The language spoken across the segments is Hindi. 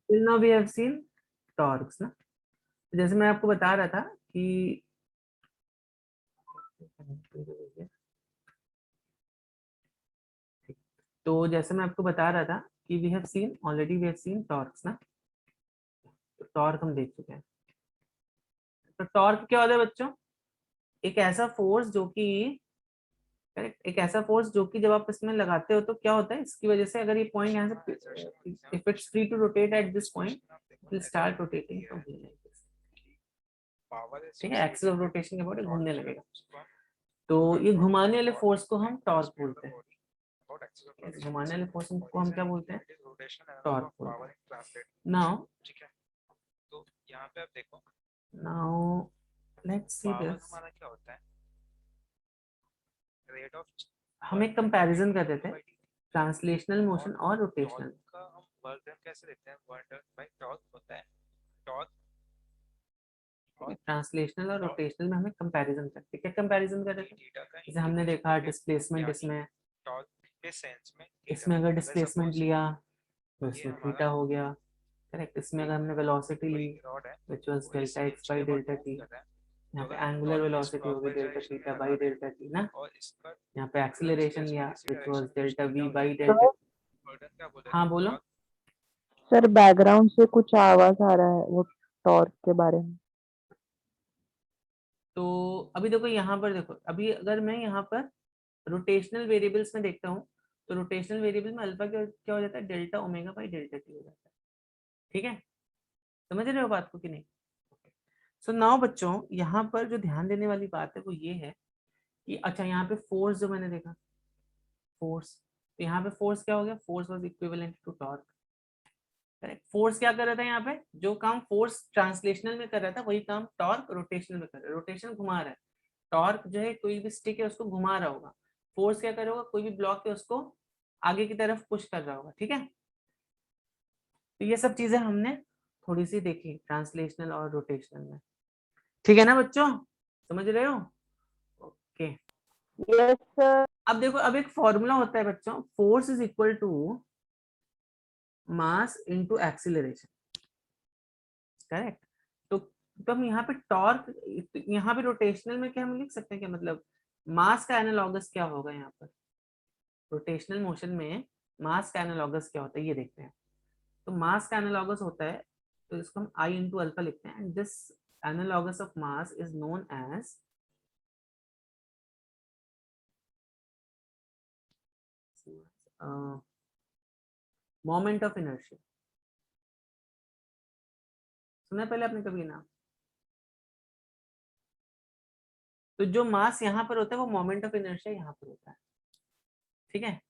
till now we have seen torques ना। जैसे मैं आपको बता रहा था कि तो जैसे मैं आपको बता रहा था कि वी हैव सीन टॉर्क्स ना। तो टॉर्क हम देख चुके हैं। तो टॉर्क क्या होता है बच्चों? एक ऐसा फोर्स जो कि करेक्ट, एक ऐसा फोर्स जो कि जब आप इसमें लगाते हो तो क्या होता है, इसकी वजह से अगर ये पॉइंट यहाँ से if it's free to rotate at this point it will start rotating from here like this. ठीक है, एक्सिस ऑफ रोटेशन के अबाउट घूमने लगेगा। तो ये घुमाने वाले फोर्स को हम टॉर्क बोलते हैं। घुमाने वाले फोर्स को हम क्या बोलते हैं? टॉर्क बोलते हैं। नाउ तो यहाँ पे आप देखो, नाउ लेट्स सी दिस। हमारा क्या होता है, रेट ऑफ, हम एक कंपैरिजन कर रहे थे ट्रांसलेशनल मोशन और रोटेशनल का। हम वर्क डन कैसे देते हैं? वर्क डन बाय टॉर्क होता है। टॉर्क ट्रांसलेशनल और रोटेशनल में हमें कंपैरिजन करते हैं। क्या कंपैरिजन कर रहे थे? जैसे हमने देखा डिस्प्लेसमेंट, इसमें टॉर्क के सेंस में इसमें अगर डिस्प्लेसमेंट लिया तो इसमें थीटा हो गया। करेक्ट। इसमें अगर हमने वेलोसिटी ली which was delta x by delta t, यहाँ पे एंगुलर वेलोसिटी होगी delta theta by delta t ना। यहाँ पे एक्सीलरेशन लिया which was delta v by delta t. हाँ बोलो सर, बैकग्राउंड से कुछ आवाज आ रहा है वो टॉर्क के बारे में। तो अभी देखो यहाँ पर देखो, अभी अगर मैं यहाँ पर रोटेशनल वेरिएबल्स में देखता हूँ तो रोटेशनल वेरिएबल में अल्फा क्या हो जाता है? Delta omega by delta T हो जाता है। ठीक है, समझ रहे हो बात को कि नहीं? सो नाउ बच्चों, यहाँ पर जो ध्यान देने वाली बात है वो ये है कि अच्छा यहाँ पे फोर्स जो मैंने देखा, फोर्स, तो यहाँ पे फोर्स क्या हो गया? Force was equivalent to torque. Correct. Force क्या कर रहा था यहाँ पे? जो काम फोर्स ट्रांसलेशनल में कर रहा था वही काम टॉर्क रोटेशनल में कर रहा है। रोटेशन घुमा रहा है, टॉर्क जो है कोई भी स्टिक है उसको घुमा रहा होगा, फोर्स क्या कर रहा होगा? कोई भी ब्लॉक है उसको आगे की तरफ पुश कर रहा होगा। ठीक है, तो ये सब चीजें हमने थोड़ी सी देखी ट्रांसलेशनल और रोटेशनल में। ठीक है ना बच्चों, समझ रहे हो? ओके। Yes sir. अब देखो, अब एक फॉर्मूला होता है बच्चों, force is equal to mass into acceleration. Correct. तो हम यहाँ पे टॉर्क, यहाँ पे रोटेशनल में क्या हम लिख सकते हैं? क्या मतलब मास का एनालॉगस क्या होगा यहाँ पर? रोटेशनल मोशन में मास का एनालॉगस क्या होता है ये देखते हैं। तो मास का एनालॉगस होता है, तो इसको हम आई इंटू अल्फा लिखते हैं, and this analogous of mass is known as moment of inertia. सुना पहले आपने कभी ना? तो जो मास यहाँ पर होता है वो मोमेंट ऑफ इनर्शिया यहाँ पर होता है। ठीक है,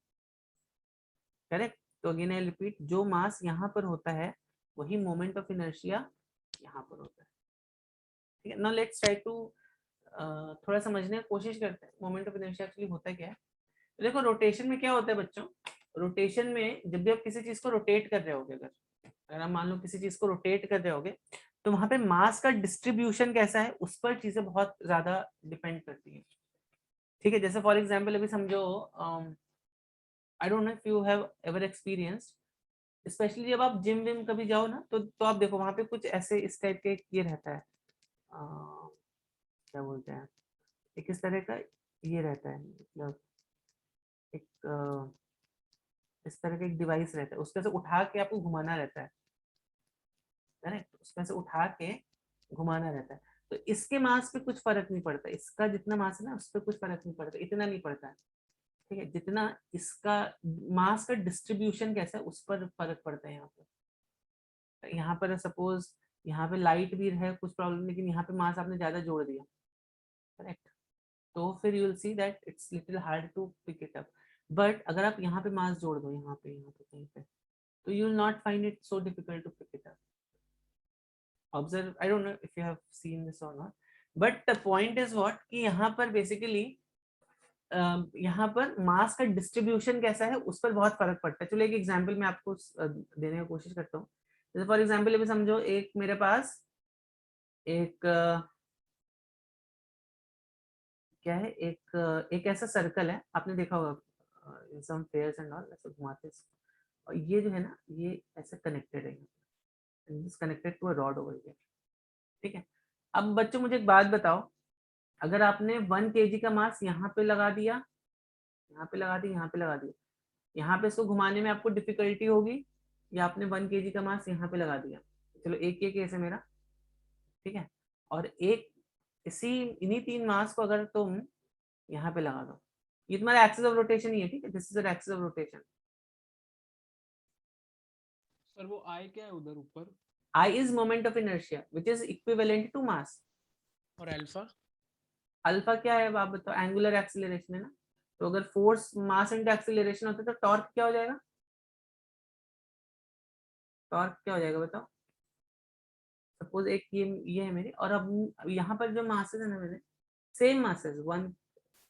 करेक्ट। तो अगेन आई रिपीट, जो मास यहाँ पर होता है वही मोमेंट ऑफ इनर्शिया यहाँ पर होता है। ठीक है, नाउ लेट्स ट्राई टू थोड़ा समझने की कोशिश करते हैं मोमेंट ऑफ इनर्शिया एक्चुअली होता क्या है। तो देखो रोटेशन में क्या होता है बच्चों, रोटेशन में जब भी आप किसी चीज को रोटेट कर रहे होगे, अगर आप मान लो किसी चीज को रोटेट कर रहे होगे तो वहां पे मास का डिस्ट्रीब्यूशन कैसा है उस पर चीजें बहुत ज्यादा डिपेंड करती हैं। ठीक है, जैसे फॉर एग्जाम्पल अभी समझो, I don't know if you have ever experienced, specially जब आप जिम विम कभी जाओ ना तो आप देखो वहां पे कुछ ऐसे इस टाइप के ये रहता है, क्या बोलते हैं, एक इस तरह का ये रहता है, मतलब एक इस तरह का एक डिवाइस रहता है, उसके से उठा के आपको घुमाना रहता है। करेक्ट, उसमें से उठा के घुमाना रहता है। तो इसके मास पे कुछ फर्क नहीं पड़ता, इसका जितना मास है ना उस पर कुछ फर्क नहीं पड़ता, इतना नहीं पड़ता है। ठीक है, जितना इसका मास का डिस्ट्रीब्यूशन कैसा है उस पर फर्क पड़ता है यहाँ पर। यहाँ पर सपोज यहाँ पे लाइट भी है कुछ प्रॉब्लम, लेकिन यहाँ पे मास आपने ज्यादा जोड़ दिया। करेक्ट, तो फिर you will see that it's little hard to pick it up. But अगर आप यहाँ पे मास जोड़ दो, यहाँ पे कहीं पे, तो you will not find it so difficult to pick it up. Observe, I don't know if you have seen this or not, but the point is what कि यहाँ पर बेसिकली यहाँ पर मास का डिस्ट्रीब्यूशन कैसा है उस पर बहुत फर्क पड़ता है। चलो एक एग्जांपल मैं आपको देने की कोशिश करता हूँ। जैसे फॉर एग्जांपल अभी समझो एक मेरे पास एक क्या है, एक ऐसा सर्कल है, आपने देखा होगा इन सम फेयर्स एंड ऑल, ऐसे घुमाते हैं। और ये जो है ना ये ऐसे कनेक्टेड है, and this connected to a rod over here. ठीक है, अब बच्चों मुझे एक बात बताओ, अगर आपने 1 kg का मास यहाँ पे लगा दिया, यहाँ पे लगा दिया, यहाँ पे लगा दिया, यहाँ पे इसको घुमाने में आपको डिफिकल्टी होगी, या आपने 1 kg का मास यहाँ पे लगा दिया, चलो एक ये केस है मेरा, ठीक है, और एक इन्हीं 3 मास को अगर तुम यहाँ पे लगा दो, ये तुम्हारा एक्सिस ऑफ रोटेशन ही है, ठीक है, this is axis of rotation. Sir वो आई क्या है उधर ऊपर? I is moment of inertia which is equivalent to mass. और अल्फा? अल्फा क्या है आप बताओ? एंगुलर एक्सीलरेशन है ना, तो अगर फोर्स मास इनटू एक्सीलरेशन होता है तो टॉर्क क्या हो जाएगा? टॉर्क क्या हो जाएगा बताओ? सपोज एक ये है मेरी, और अब यहाँ पर जो मासेस है ना मेरे, same masses,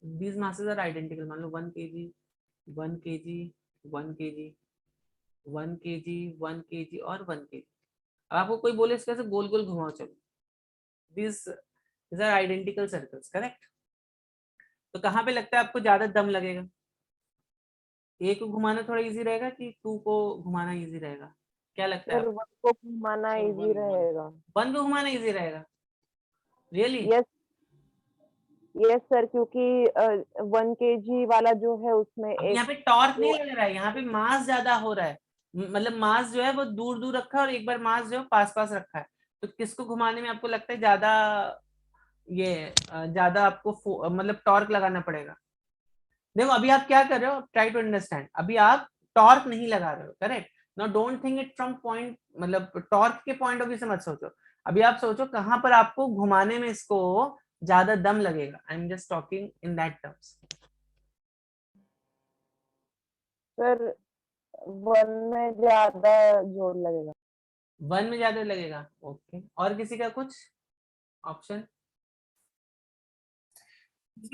these masses are identical, मान लो 1 kg 1 kg 1 kg 1 kg 1 kg और 1 kg। अब आपको कोई बोले इसको ऐसे गोल गोल घुमाओ, चलो, these are identical circles, correct? तो कहाँ पे लगता है आपको ज्यादा दम लगेगा? ए को घुमाना थोड़ा इजी रहेगा कि 2 को घुमाना इजी रहेगा? क्या लगता है? सर 1 को घुमाना सर, इजी 1 रहेगा। 1 को घुमाना इजी रहेगा? रियली? यस यस सर, क्योंकि 1 kg वाला जो है उसमें अब एक यहाँ पे टॉर्क नहीं लग रहा है, यहाँ पे मास ज्यादा हो रहा है, मतलब मास जो है वो दूर दूर रखा है और एक बार मास जो है पास पास रखा है, तो किसको घुमाने में आपको लगता है ज्यादा ज्यादा आपको मतलब टॉर्क लगाना पड़ेगा? देखो अभी आप क्या कर रहे हो, ट्राई टू अंडरस्टैंड, अभी आप टॉर्क नहीं लगा रहे हो, correct? No, don't think it from point, मतलब टॉर्क के पॉइंट ऑफ व्यू से मत सोचो, अभी आप सोचो कहां पर आपको घुमाने में इसको ज्यादा दम लगेगा। I am just talking in that terms. Sir 1 में ज्यादा जोर लगेगा। 1 में ज्यादा लगेगा, ओके। और किसी का कुछ option?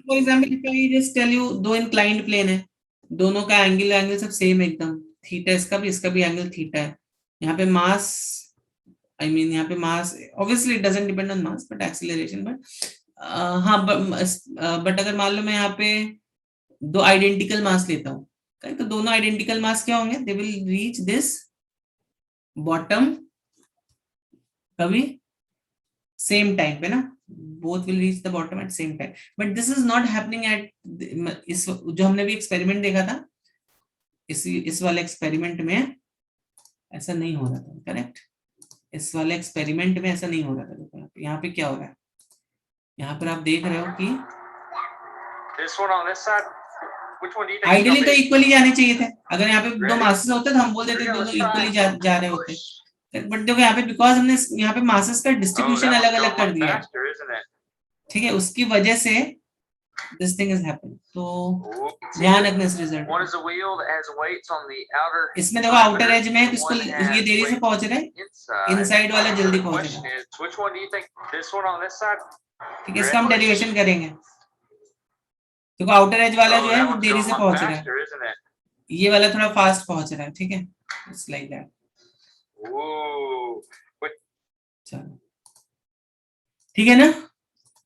For example just tell you, दो इंक्लाइंड प्लेन है, दोनों का एंगल सब सेम एकदम, थीटा इसका भी एंगल थीटा है, यहाँ पे मास, यहाँ पे mass obviously it doesn't depend on mass but acceleration, but हाँ, बट अगर मान लो मैं यहाँ पे 2 आइडेंटिकल मास लेता हूँ, तो दोनों आइडेंटिकल मास क्या होंगे? They will reach this bottom कभी सेम टाइम पे ना, both will reach the bottom at same time, but this is not happening at इस जो हमने भी एक्सपेरिमेंट देखा था, इस वाले एक्सपेरिमेंट में ऐसा नहीं हो रहा था, करेक्ट? इस वाले एक्सपेरिमेंट में ऐसा नहीं हो रहा था। देखो यहाँ पे क्या हो रहा है, यहाँ पर आप देख रहे हो कि आइडियली तो इक्वली जाने चाहिए थे, अगर यहाँ पे दो मासेस होते तो हम बोल देते दोनों इक्वली जा रहे होते, बट देखो यहाँ पे बिकॉज हमने यहाँ पे मासेस का डिस्ट्रीब्यूशन अलग अलग कर दिया, ठीक है, उसकी वजह से दिस थिंग इज हैपनिंग। तो ध्यान रखना इस रिजल्ट, इसमें देखो आउटर एज में इसको ये देरी से पहुंच रहा है, इनसाइड वाला जल्दी पहुंच रहा है, ठीक है, इसका हम डेरिवेशन करेंगे। देखो आउटर एज वाला जो है वो देरी से पहुंच रहा है, ये वाला थोड़ा फास्ट पहुंच रहा है, ठीक है, इट्स लाइक दैट। चलो ठीक है ना,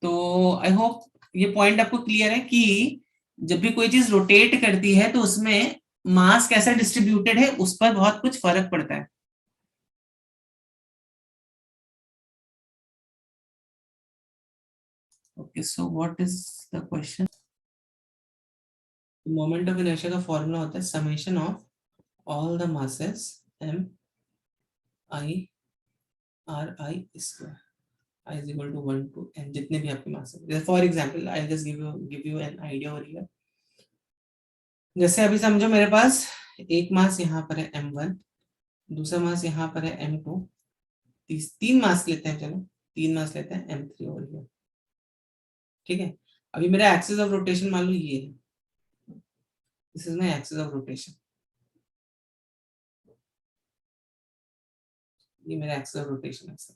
तो आई होप ये पॉइंट आपको क्लियर है कि जब भी कोई चीज रोटेट करती है तो उसमें मास कैसा डिस्ट्रीब्यूटेड है उस पर बहुत कुछ फर्क पड़ता है। Okay, so what is the question? Moment of inertia का फॉर्मूला होता है summation of all the masses m i r i square, I is equal to 1 to n, जितने भी आपके मास है। For example I just give you an idea over here. जैसे अभी समझो मेरे पास एक मास यहाँ पर है m1, दूसरा मास यहाँ पर है m2, तीन मास लेते हैं, चलो 3 मास लेते हैं m3 ओवर हियर, ठीक है। अभी मेरा एक्सिस ऑफ रोटेशन मान लो ये है, this is my axis of rotation, ये मेरा एक्सिस ऑफ रोटेशन है सर,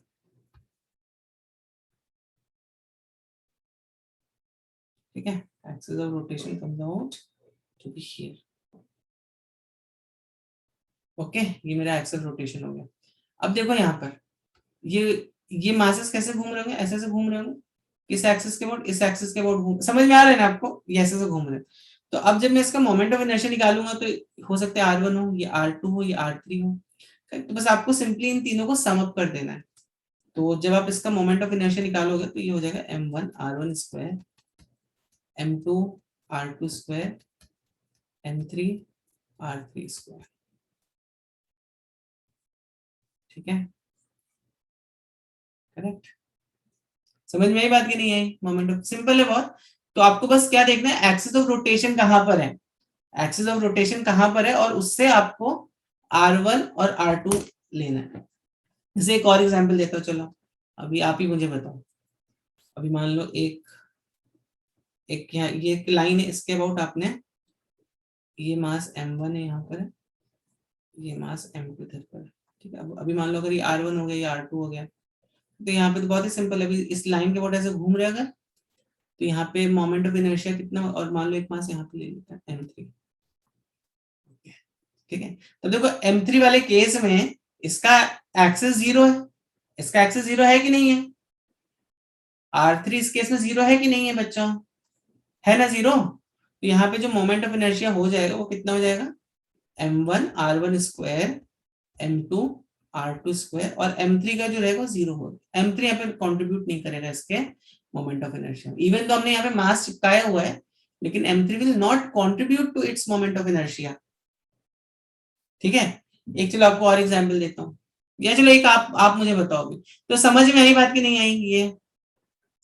ठीक है। Axis of rotation comes out to be here, okay, ये मेरा एक्सिस ऑफ रोटेशन हो गया। अब देखो यहाँ पर ये मासेस कैसे घूम रहे होंगे, ऐसे से घूम रहे होंगे, इस एक्सिस के अबाउट, इस एक्सिस के अबाउट घूम, समझ में आ रहा है ना आपको, ये ऐसे से घूम रहे हैं। तो अब जब मैं इसका मोमेंट ऑफ इनर्शिया निकालूंगा तो हो सकता है R1 हो, ये R2 हो, ये R3 हो, तो बस आपको सिंपली इन तीनों को सम अप कर देना है। तो जब आप इसका मोमेंट ऑफ इनर्शिया निकालोगे तो ये हो जाएगा m1 r1 square, m2 r2 square, m3 r3 square. ठीक है, करेक्ट। समझ में आई बात की नहीं आई? मोमेंट ऑफ सिंपल है बहुत। तो आपको बस क्या देखना है, एक्सिस ऑफ रोटेशन कहां पर है, एक्सिस ऑफ रोटेशन कहां पर है, और उससे आपको r1 और r2 लेना है। जैसे एक और एग्जांपल देता हूं, चलो अभी आप ही मुझे बताओ। अभी मान लो एक एक यहाँ ये एक लाइन है, इसके अबाउट आपने ये मास m1 है यहाँ पर, ये मास m2 इधर पर है। ठीक है, अब अभी मान लो अगर ये r1 हो गया, ये r2 हो गया, तो यहाँ पे तो बहुत ही सिंपल है। अभी इस लाइन के अबाउट ऐसे घूम रहे अगर, तो यहाँ पे मोमेंट ऑफ इनर्शिया कितना, और मान लो एक मास यहाँ पे ले लेते हैं m3। ठीक है, तो देखो m3 वाले केस में इसका एक्सिस जीरो है, इसका एक्सिस जीरो है कि नहीं है? r3 इस केस में जीरो है कि नहीं है बच्चों? है ना जीरो। तो यहाँ पे जो मोमेंट ऑफ इनर्शिया हो जाएगा वो कितना हो जाएगा, m1 r1 square, m2 r2 square, और m3 का जो रहेगा जीरो होगा। m3 यहाँ पे कंट्रीब्यूट नहीं करेगा इसके मोमेंट ऑफ इनर्शिया, इवन तो हमने यहाँ पे मास चिपकाया हुआ है, लेकिन m3 will not contribute to its moment of inertia. ठीक है, एक चलो आपको और एग्जांपल देता हूँ, या चलो एक आप मुझे बताओ अभी। तो समझ में आई बात की नहीं आई? ये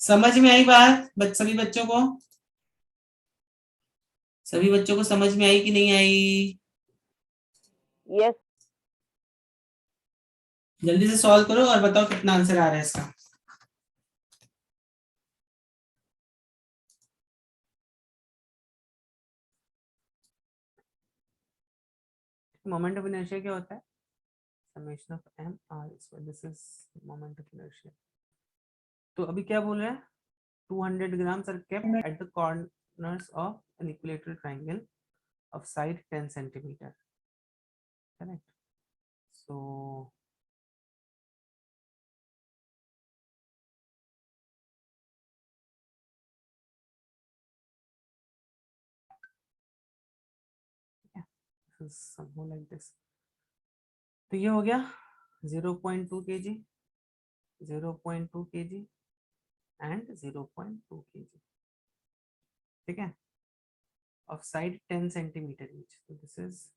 समझ में आई बात सभी बच्चों को? सभी बच्चों को समझ में आई कि नहीं आई? यस। जल्दी से सॉल्व करो और बताओ कितना आंसर आ रहा है इसका। मोमेंट ऑफ इनर्शिया क्या होता है? Summation of m r square, this is moment of inertia. तो अभी क्या बोल रहा है, 200 grams are kept at the corners of an equilateral triangle of side 10 centimeter. Correct. So yeah, this is somehow like this. तो ये हो गया 0.2 kg, 0.2 kg and 0.2 kg. ठीक है, of side 10 centimeter each. So this is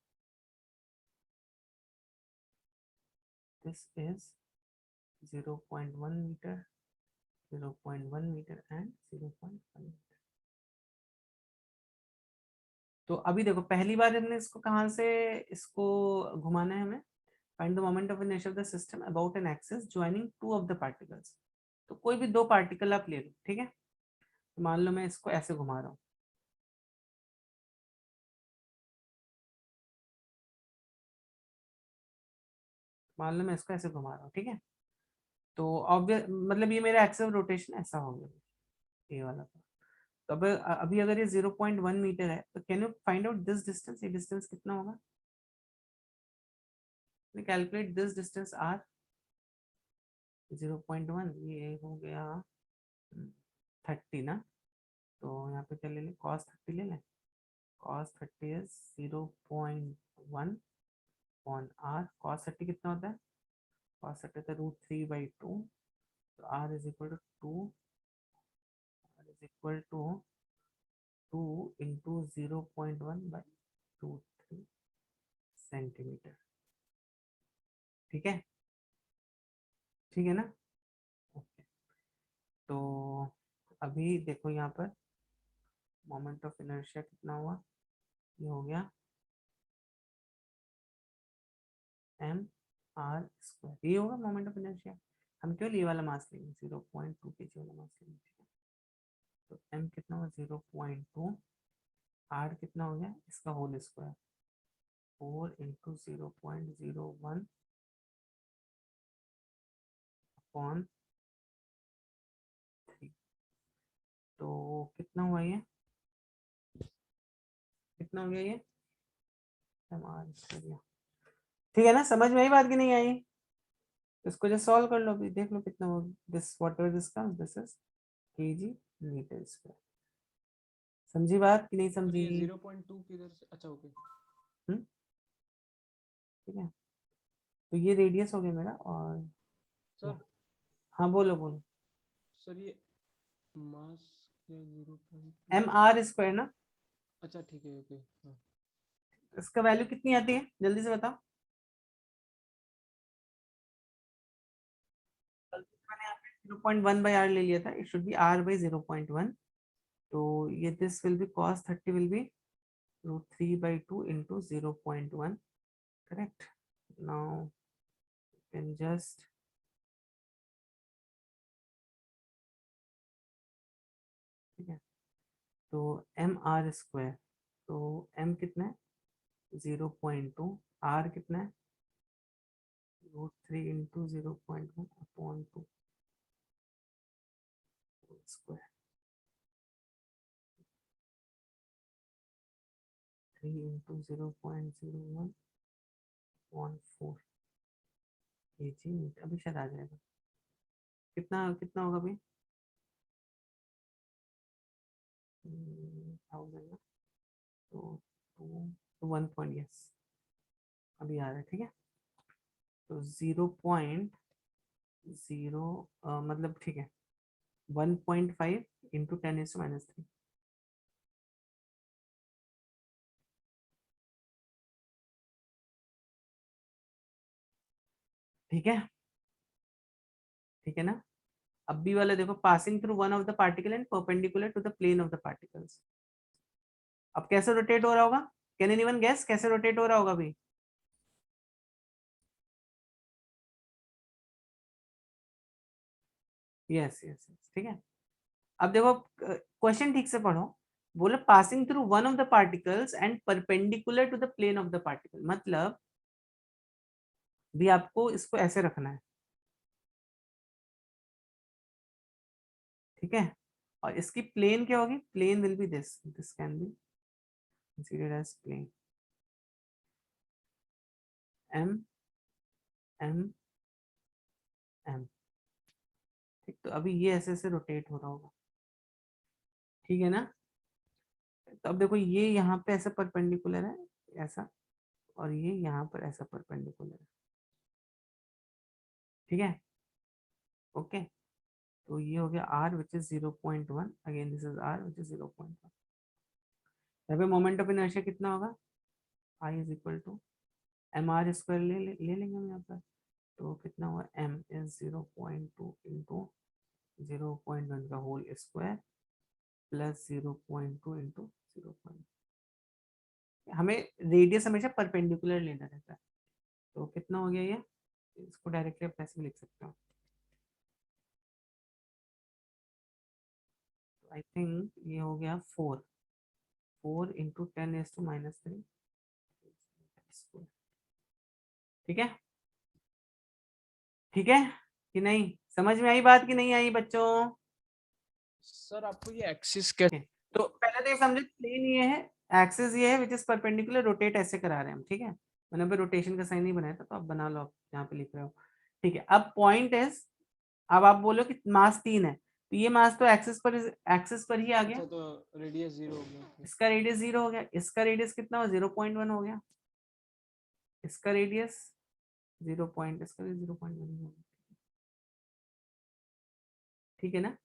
0.1 meter, 0.1 meter and 0.1 meter. तो अभी देखो पहली बार हमने इसको कहां से इसको घुमाना है हमें, find the moment of inertia of the system about an axis joining two of the particles. तो कोई भी दो पार्टिकल आप ले लो, ठीक है। तो मान लो मैं इसको ऐसे घुमा रहा हूँ, मान लो मैं इसको ऐसे घुमा रहा हूँ, ठीक है। तो ऑब्वियस मतलब ये मेरा एक्सिस ऑफ रोटेशन ऐसा हो गया, ये वाला। तो अब अभी अगर ये 0.1 मीटर है तो can you find out this distance, ये डिस्टेंस कितना होगा? कैलकुलेट दिस डिस्टेंस r, 0.1 ये हो गया 30 ना। तो यहाँ पे क्या ले लें, cos 30 ले लें। cos 30 is 0.1 on r। cos 30 कितना होता है? cos 30 होता है √3/2। तो r is equal to 2, r is equal to 2 into 0.1/23 centimetre. ठीक है, ठीक है ना। ओके, तो अभी देखो यहाँ पर मोमेंट ऑफ इनर्शिया कितना हुआ, ये हो गया m r स्क्वायर, ये होगा मोमेंट ऑफ इनर्शिया। हम केवल ये वाला मास लेंगे, 0.2 kg वाला मास लेंगे। तो m कितना हुआ 0.2, r कितना हो गया इसका होल स्क्वायर 4 इंटू 0.01 अपॉन 3। तो कितना हुआ ये, कितना हो गया ये m r स्क्वायर। ठीक है ना, समझ में आई बात की नहीं आई? इसको जो सॉल्व कर लो, अभी देख लो कितना हो, this whatever this comes this is kg metre square. समझी बात कि नहीं सर समझी? ये 0.2 किधर से, अच्छा ओके। ठीक है, तो ये रेडियस हो गया मेरा। और सर हाँ बोलो बोलो। सर ये मास के 0.2 mr² ना, अच्छा ठीक है ओके हाँ इसका वैल्यू कितनी आती है जल्दी से बताओ। मैंने यहाँ पे 0.1/r ले लिया था, इट शुड बी r/0.1। तो ये this will be cos 30 will be √3/2 into 0.1, correct? Now you can just ठीक है, तो mr², तो m कितना है 0.2, r कितना है √3 into 0.1/2 स्क्वायर, 3 into 0.01/4 kg। अभी शायद आ जाएगा। कितना कितना होगा अभी 1000 ना, तो 1 यस अभी आ रहा है। ठीक है, तो 0.0 मतलब ठीक है 1.5 into 10⁻³ ठीक है, ठीक है ना। अब भी वाला देखो, passing through one of the particle and perpendicular to the plane of the particles. अब कैसे रोटेट हो रहा होगा, कैन एनीवन गेस कैसे रोटेट हो रहा होगा अभी। यस यस यस ठीक है। अब देखो क्वेश्चन ठीक से पढ़ो, बोले passing through one of the particles and perpendicular to the plane of the particle, मतलब भी आपको इसको ऐसे रखना है। ठीक है, और इसकी प्लेन क्या होगी, plane will be this can be considered as plane m m m। ठीक, तो अभी ये ऐसे ऐसे रोटेट हो रहा होगा। ठीक है ना, तो अब देखो ये यहाँ पे ऐसा परपेंडिकुलर है ऐसा, और ये यहाँ पर ऐसा परपेंडिकुलर है। ठीक है, ओके। तो ये हो गया r which is 0.1, again this is r which is 0.1। यहाँ पे मोमेंट ऑफ इनर्शिया कितना होगा, I is equal to mr² ले लेंगे हम यहाँ पर। तो कितना हुआ, m इज 0.2 इंटू 0.1 का होल स्क्वायर प्लस 0.2 इंटू 0., हमें रेडियस हमेशा परपेंडिकुलर लेना रहता है। तो कितना हो गया ये, इसको डायरेक्टली आप ऐसे भी लिख सकते हो। आई थिंक ये हो गया 4 इंटू 10⁻³ ठीक है, ठीक है कि नहीं, समझ में आई बात कि नहीं आई बच्चों। सर आपको ये एक्सिस कैसे Okay. तो पहले तो ये समझे प्लेन ये है, एक्सिस ये है विच इज परपेंडिकुलर, रोटेट ऐसे करा रहे हैं हम। ठीक है, मैंने पे रोटेशन का साइन नहीं बनाया था, तो आप बना लो, आप यहाँ पे लिख रहे हो। ठीक है, अब पॉइंट इज, अब आप बोलो कि मास 3 है, तो ये मास तो एक्सिस पर ही आ गया, अच्छा तो रेडियस 0 हो गया okay. इसका रेडियस 0 हो गया, इसका रेडियस कितना हो 0.1 हो गया, इसका रेडियस 0 पॉइंट, इसका भी 0.1 हो गया। ठीक है ना,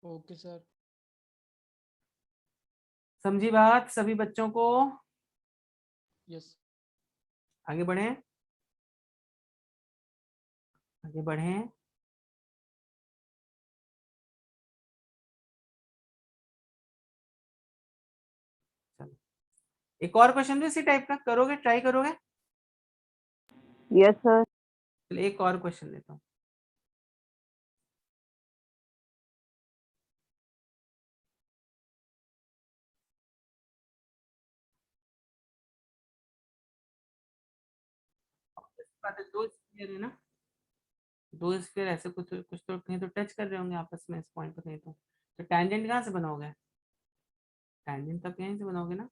ओके सर समझी बात सभी बच्चों को। यस आगे बढ़े, आगे बढ़े। चलो एक और क्वेश्चन भी इसी टाइप का करोगे, ट्राई करोगे। Yes sir. चलो एक और क्वेश्चन लेता हूँ। दो स्फीयर है ना, दो स्फीयर ऐसे कुछ कुछ तो कहीं तो टच कर रहे होंगे आपस में, इस पॉइंट पे कहीं तो टैंजेंट कहाँ से बनाओगे, टैंजेंट तब यहीं से बनाओगे ना,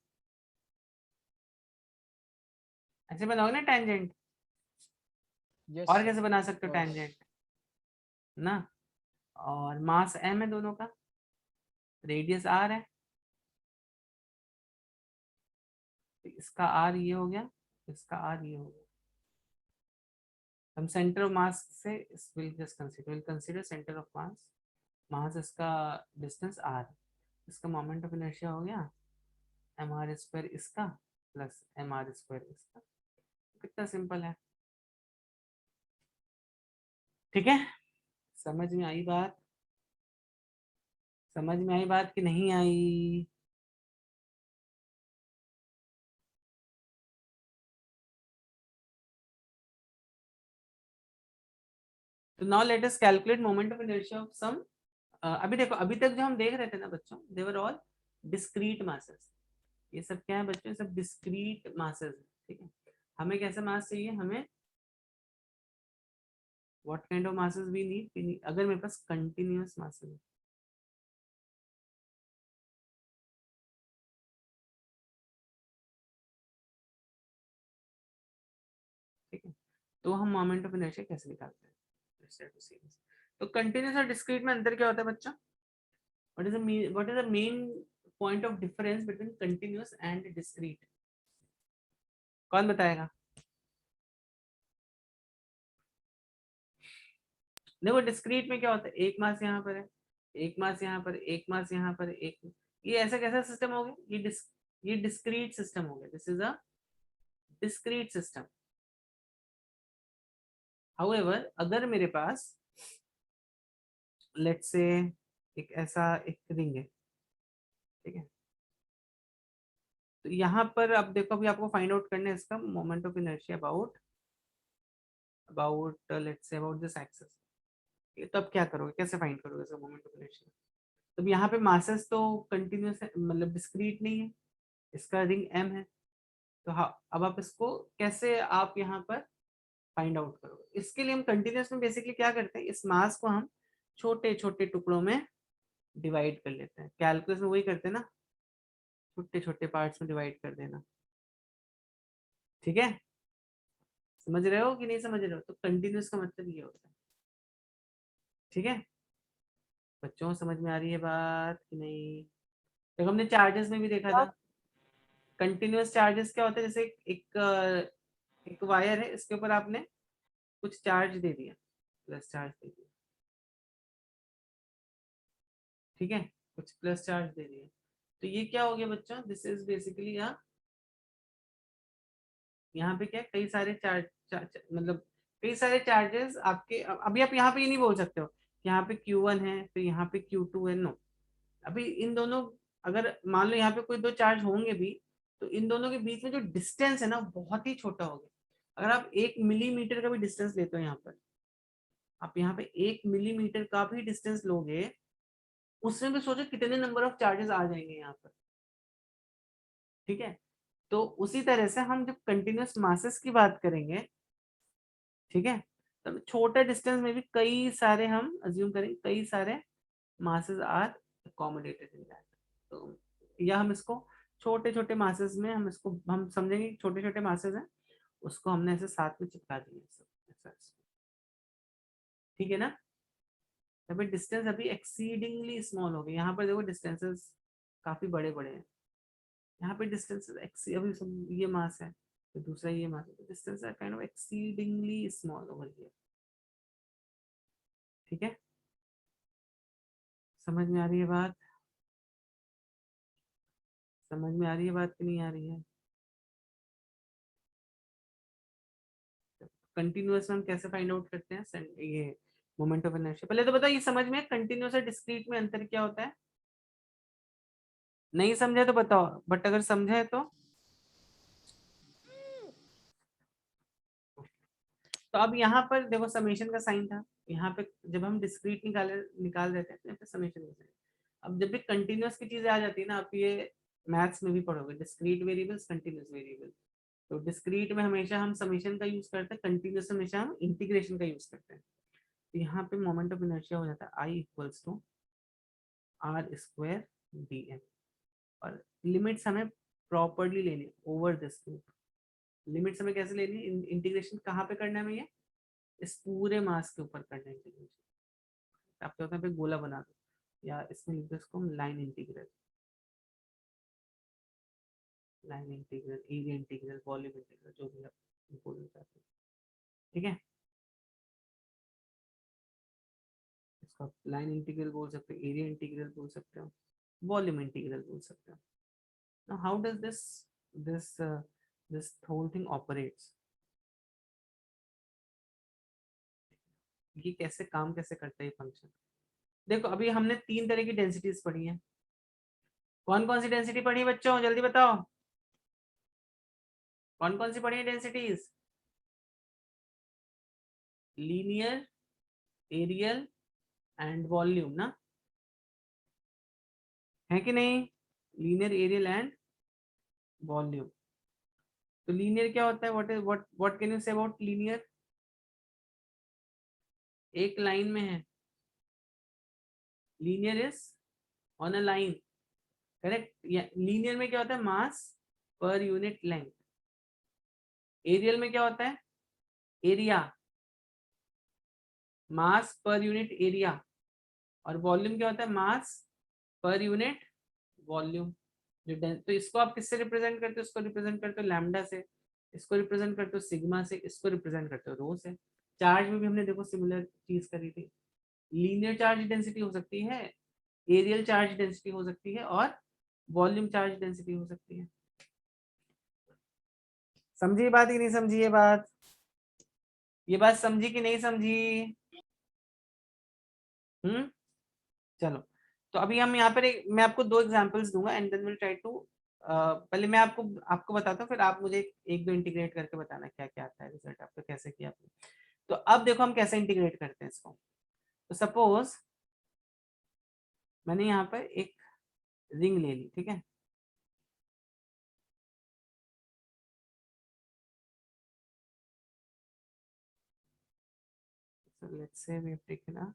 ऐसे बनाओगे ना टैंजेंट। यस और सर कैसे बना सकते हो बस टैंजेंट ना, और मास m है दोनों का, रेडियस r है, तो इसका r ये हो गया, इसका r ये हो गया। हम सेंटर ऑफ मास से will consider center of mass, mass इसका डिस्टेंस r, इसका मोमेंट ऑफ इनर्शिया हो गया mr² इसका प्लस mr² इसका। कितना सिंपल है, ठीक है। समझ में आई बात, समझ में आई बात कि नहीं आई? तो now let us calculate moment of inertia of some. अभी देखो, अभी तक जो हम देख रहे थे ना बच्चों, दे वर ऑल डिस्क्रीट मासेस। ये सब क्या है बच्चों, ये सब डिस्क्रीट मासेस है, ठीक है। हमें कैसा मास चाहिए, हमें what kind of masses we need, अगर मेरे पास कंटिन्यूअस मासेस है, ठीक है, तो हम मोमेंट ऑफ इनर्शिया कैसे निकालते हैं। तो कंटिन्यूअस और डिस्क्रीट में अंतर क्या होता है बच्चों? What is the main point of difference between continuous and discrete? कौन बताएगा? देखो डिस्क्रीट में क्या होता है, एक मास यहाँ पर है, एक मास यहाँ पर, एक मास यहाँ पर, एक, ये ऐसा कैसा सिस्टम हो गया, ये डिस्क्रीट सिस्टम हो गया, this is a discrete system. However अगर मेरे पास लेट्स से एक ऐसा एक रिंग है, ठीक है, तो यहाँ पर अब देखो, अभी आपको फाइंड आउट करना है इसका moment of inertia about let's say about this axis. तो अब क्या करोगे, कैसे फाइंड करोगे इसका मोमेंट ऑफ इनर्शिया? तो यहाँ पे मासेस तो कंटिन्यूस है, मतलब डिस्क्रीट नहीं है, इसका रिंग एम है। तो हाँ, अब आप इसको कैसे आप यहाँ पर फाइंड आउट करोगे? इसके लिए हम कंटिन्यूस में बेसिकली क्या करते हैं, इस मास को हम छोटे छोटे टुकड़ों में डिवाइड कर लेते हैं। कैलकुलस में वही करते हैं ना, छोटे छोटे पार्ट्स में डिवाइड कर देना, ठीक है। समझ रहे हो कि नहीं समझ रहे हो? तो कंटिन्यूस का मतलब ये होता है, ठीक है। बच्चों समझ में आ रही है बात कि नहीं? देखो हमने चार्जेस में भी देखा था, कंटिन्यूअस चार्जेस क्या होता है, जैसे एक वायर है, इसके ऊपर आपने कुछ चार्ज दे दिया, प्लस चार्ज दे दिया, ठीक है, कुछ प्लस चार्ज दे दिया, तो ये क्या हो गया बच्चों, दिस इज बेसिकली यहाँ पे क्या है, कई सारे मतलब कई सारे चार्जेस आपके, अभी आप यहाँ पे ये नहीं बोल सकते हो यहाँ पे Q1 है तो यहाँ पे Q2 है, नो। अभी इन दोनों, अगर मान लो यहाँ पे कोई दो चार्ज होंगे भी, तो इन दोनों के बीच में जो डिस्टेंस है ना बहुत ही छोटा होगा। अगर आप 1 मिलीमीटर का भी डिस्टेंस लेते हो यहाँ पर, आप यहाँ पे 1 मिलीमीटर का भी डिस्टेंस लोगे, उसमें भी सोचो कितने नंबर ऑफ चार्जेस आ जाएंगे यहाँ पर, ठीक है। तो उसी तरह से हम जब कंटिन्यूअस मासेस की बात करेंगे, ठीक है, तो छोटे डिस्टेंस में भी कई सारे, हम अज्यूम करेंगे कई सारे masses are accommodated in that. तो या हम इसको छोटे छोटे मासेस में, हम इसको हम समझेंगे छोटे छोटे मासेस हैं, उसको हमने ऐसे साथ में चिपका दिए ऐसा, ठीक है ना। अभी डिस्टेंस अभी एक्सीडिंगली स्मॉल हो गए, यहाँ पर देखो डिस्टेंसेस काफी बड़े बड़े हैं, यहाँ पे डिस्टेंसेस अभी ये मास है तो दूसरा ये मास है, distance are kind of exceedingly small over here, ठीक है। समझ में आ रही है बात, समझ में आ रही है बात कि नहीं आ रही है? कंटिन्यूअस में हम कैसे फाइंड आउट करते हैं ये मोमेंट ऑफ इनर्शिया? पहले तो बताओ ये समझ में कंटिन्यूअस और डिस्क्रीट में अंतर क्या होता है? नहीं समझे तो बताओ, बट अगर समझे तो अब यहाँ पर देखो समेशन का साइन था, यहाँ पे जब हम डिस्क्रीट निकाल देते हैं तो यहाँ पे समेशन का साइन। अब जब भी कंटिन्यूअस की चीजें आ जाती है ना, आप ये मैथ्स में भी पढ़ोगे, डिस्क्रीट वेरिएबल्स, कंटिन्यूअस वेरिएबल। तो डिस्क्रीट में हमेशा हम समेशन का यूज करते हैं, कंटिन्यूअस में हमेशा हम इंटीग्रेशन का यूज करते हैं। तो यहाँ पे मोमेंट ऑफ इनर्शिया हो जाता है I equals to r² dm, और लिमिट्स हमें प्रॉपरली लेनी ओवर दिस ग्रुप। लिमिट्स हमें कैसे लेनी है, इंटीग्रेशन कहाँ पे करना है हमें, ये इस पूरे मास के ऊपर करना है इंटीग्रेशन। आप क्या होता है, गोला बना दो, या इसमें लिख दो इसको line integral, line integral, area integral, volume integral, जो भी आप बोलना चाहते हैं, ठीक है। उसका लाइन इंटीग्रल बोल सकते हो, एरिया इंटीग्रल बोल सकते हो, वॉल्यूम इंटीग्रल बोल सकते हो. Now how does this whole thing operates? ये कैसे काम कैसे करता है ये फंक्शन? देखो अभी हमने 3 तरह की डेंसिटीज पढ़ी हैं. कौन कौन सी डेंसिटी पढ़ी है बच्चों, जल्दी बताओ. कौन कौन सी पढ़ी है densities? Linear, areal and volume ना, है कि नहीं? Linear, areal and volume. तो लीनियर क्या होता है? What can you say about linear? एक लाइन में है. Linear is on a line, correct. Linear में क्या होता है? मास पर यूनिट लेंथ. एरियल में क्या होता है? एरिया, मास पर यूनिट एरिया. और वॉल्यूम क्या होता है? मास पर यूनिट वॉल्यूम. तो इसको आप किससे रिप्रेजेंट करते हो? इसको रिप्रेजेंट करते हो लैम्डा से, इसको रिप्रेजेंट करते हो सिग्मा से, इसको रिप्रेजेंट करते हो रो से. चार्ज में भी हमने देखो सिमिलर चीज करी थी. लीनियर चार्ज डेंसिटी हो सकती है, एरियल चार्ज डेंसिटी हो सकती है, और वॉल्यूम चार्ज डेंसिटी हो सकती है. समझी ये बात कि नहीं समझी ये बात? ये बात समझी कि नहीं समझी? चलो. तो अभी हम यहाँ पर मैं आपको 2 एग्जांपल्स दूंगा and then will try to. पहले मैं आपको आपको बताता हूँ, फिर आप मुझे एक दो इंटीग्रेट करके बताना क्या क्या आता है रिजल्ट आपका, कैसे किया आपने. तो अब देखो हम कैसे इंटीग्रेट करते हैं इसको. तो सपोज मैंने यहाँ पर एक रिंग ले ली, ठीक है. So let's say we have taken a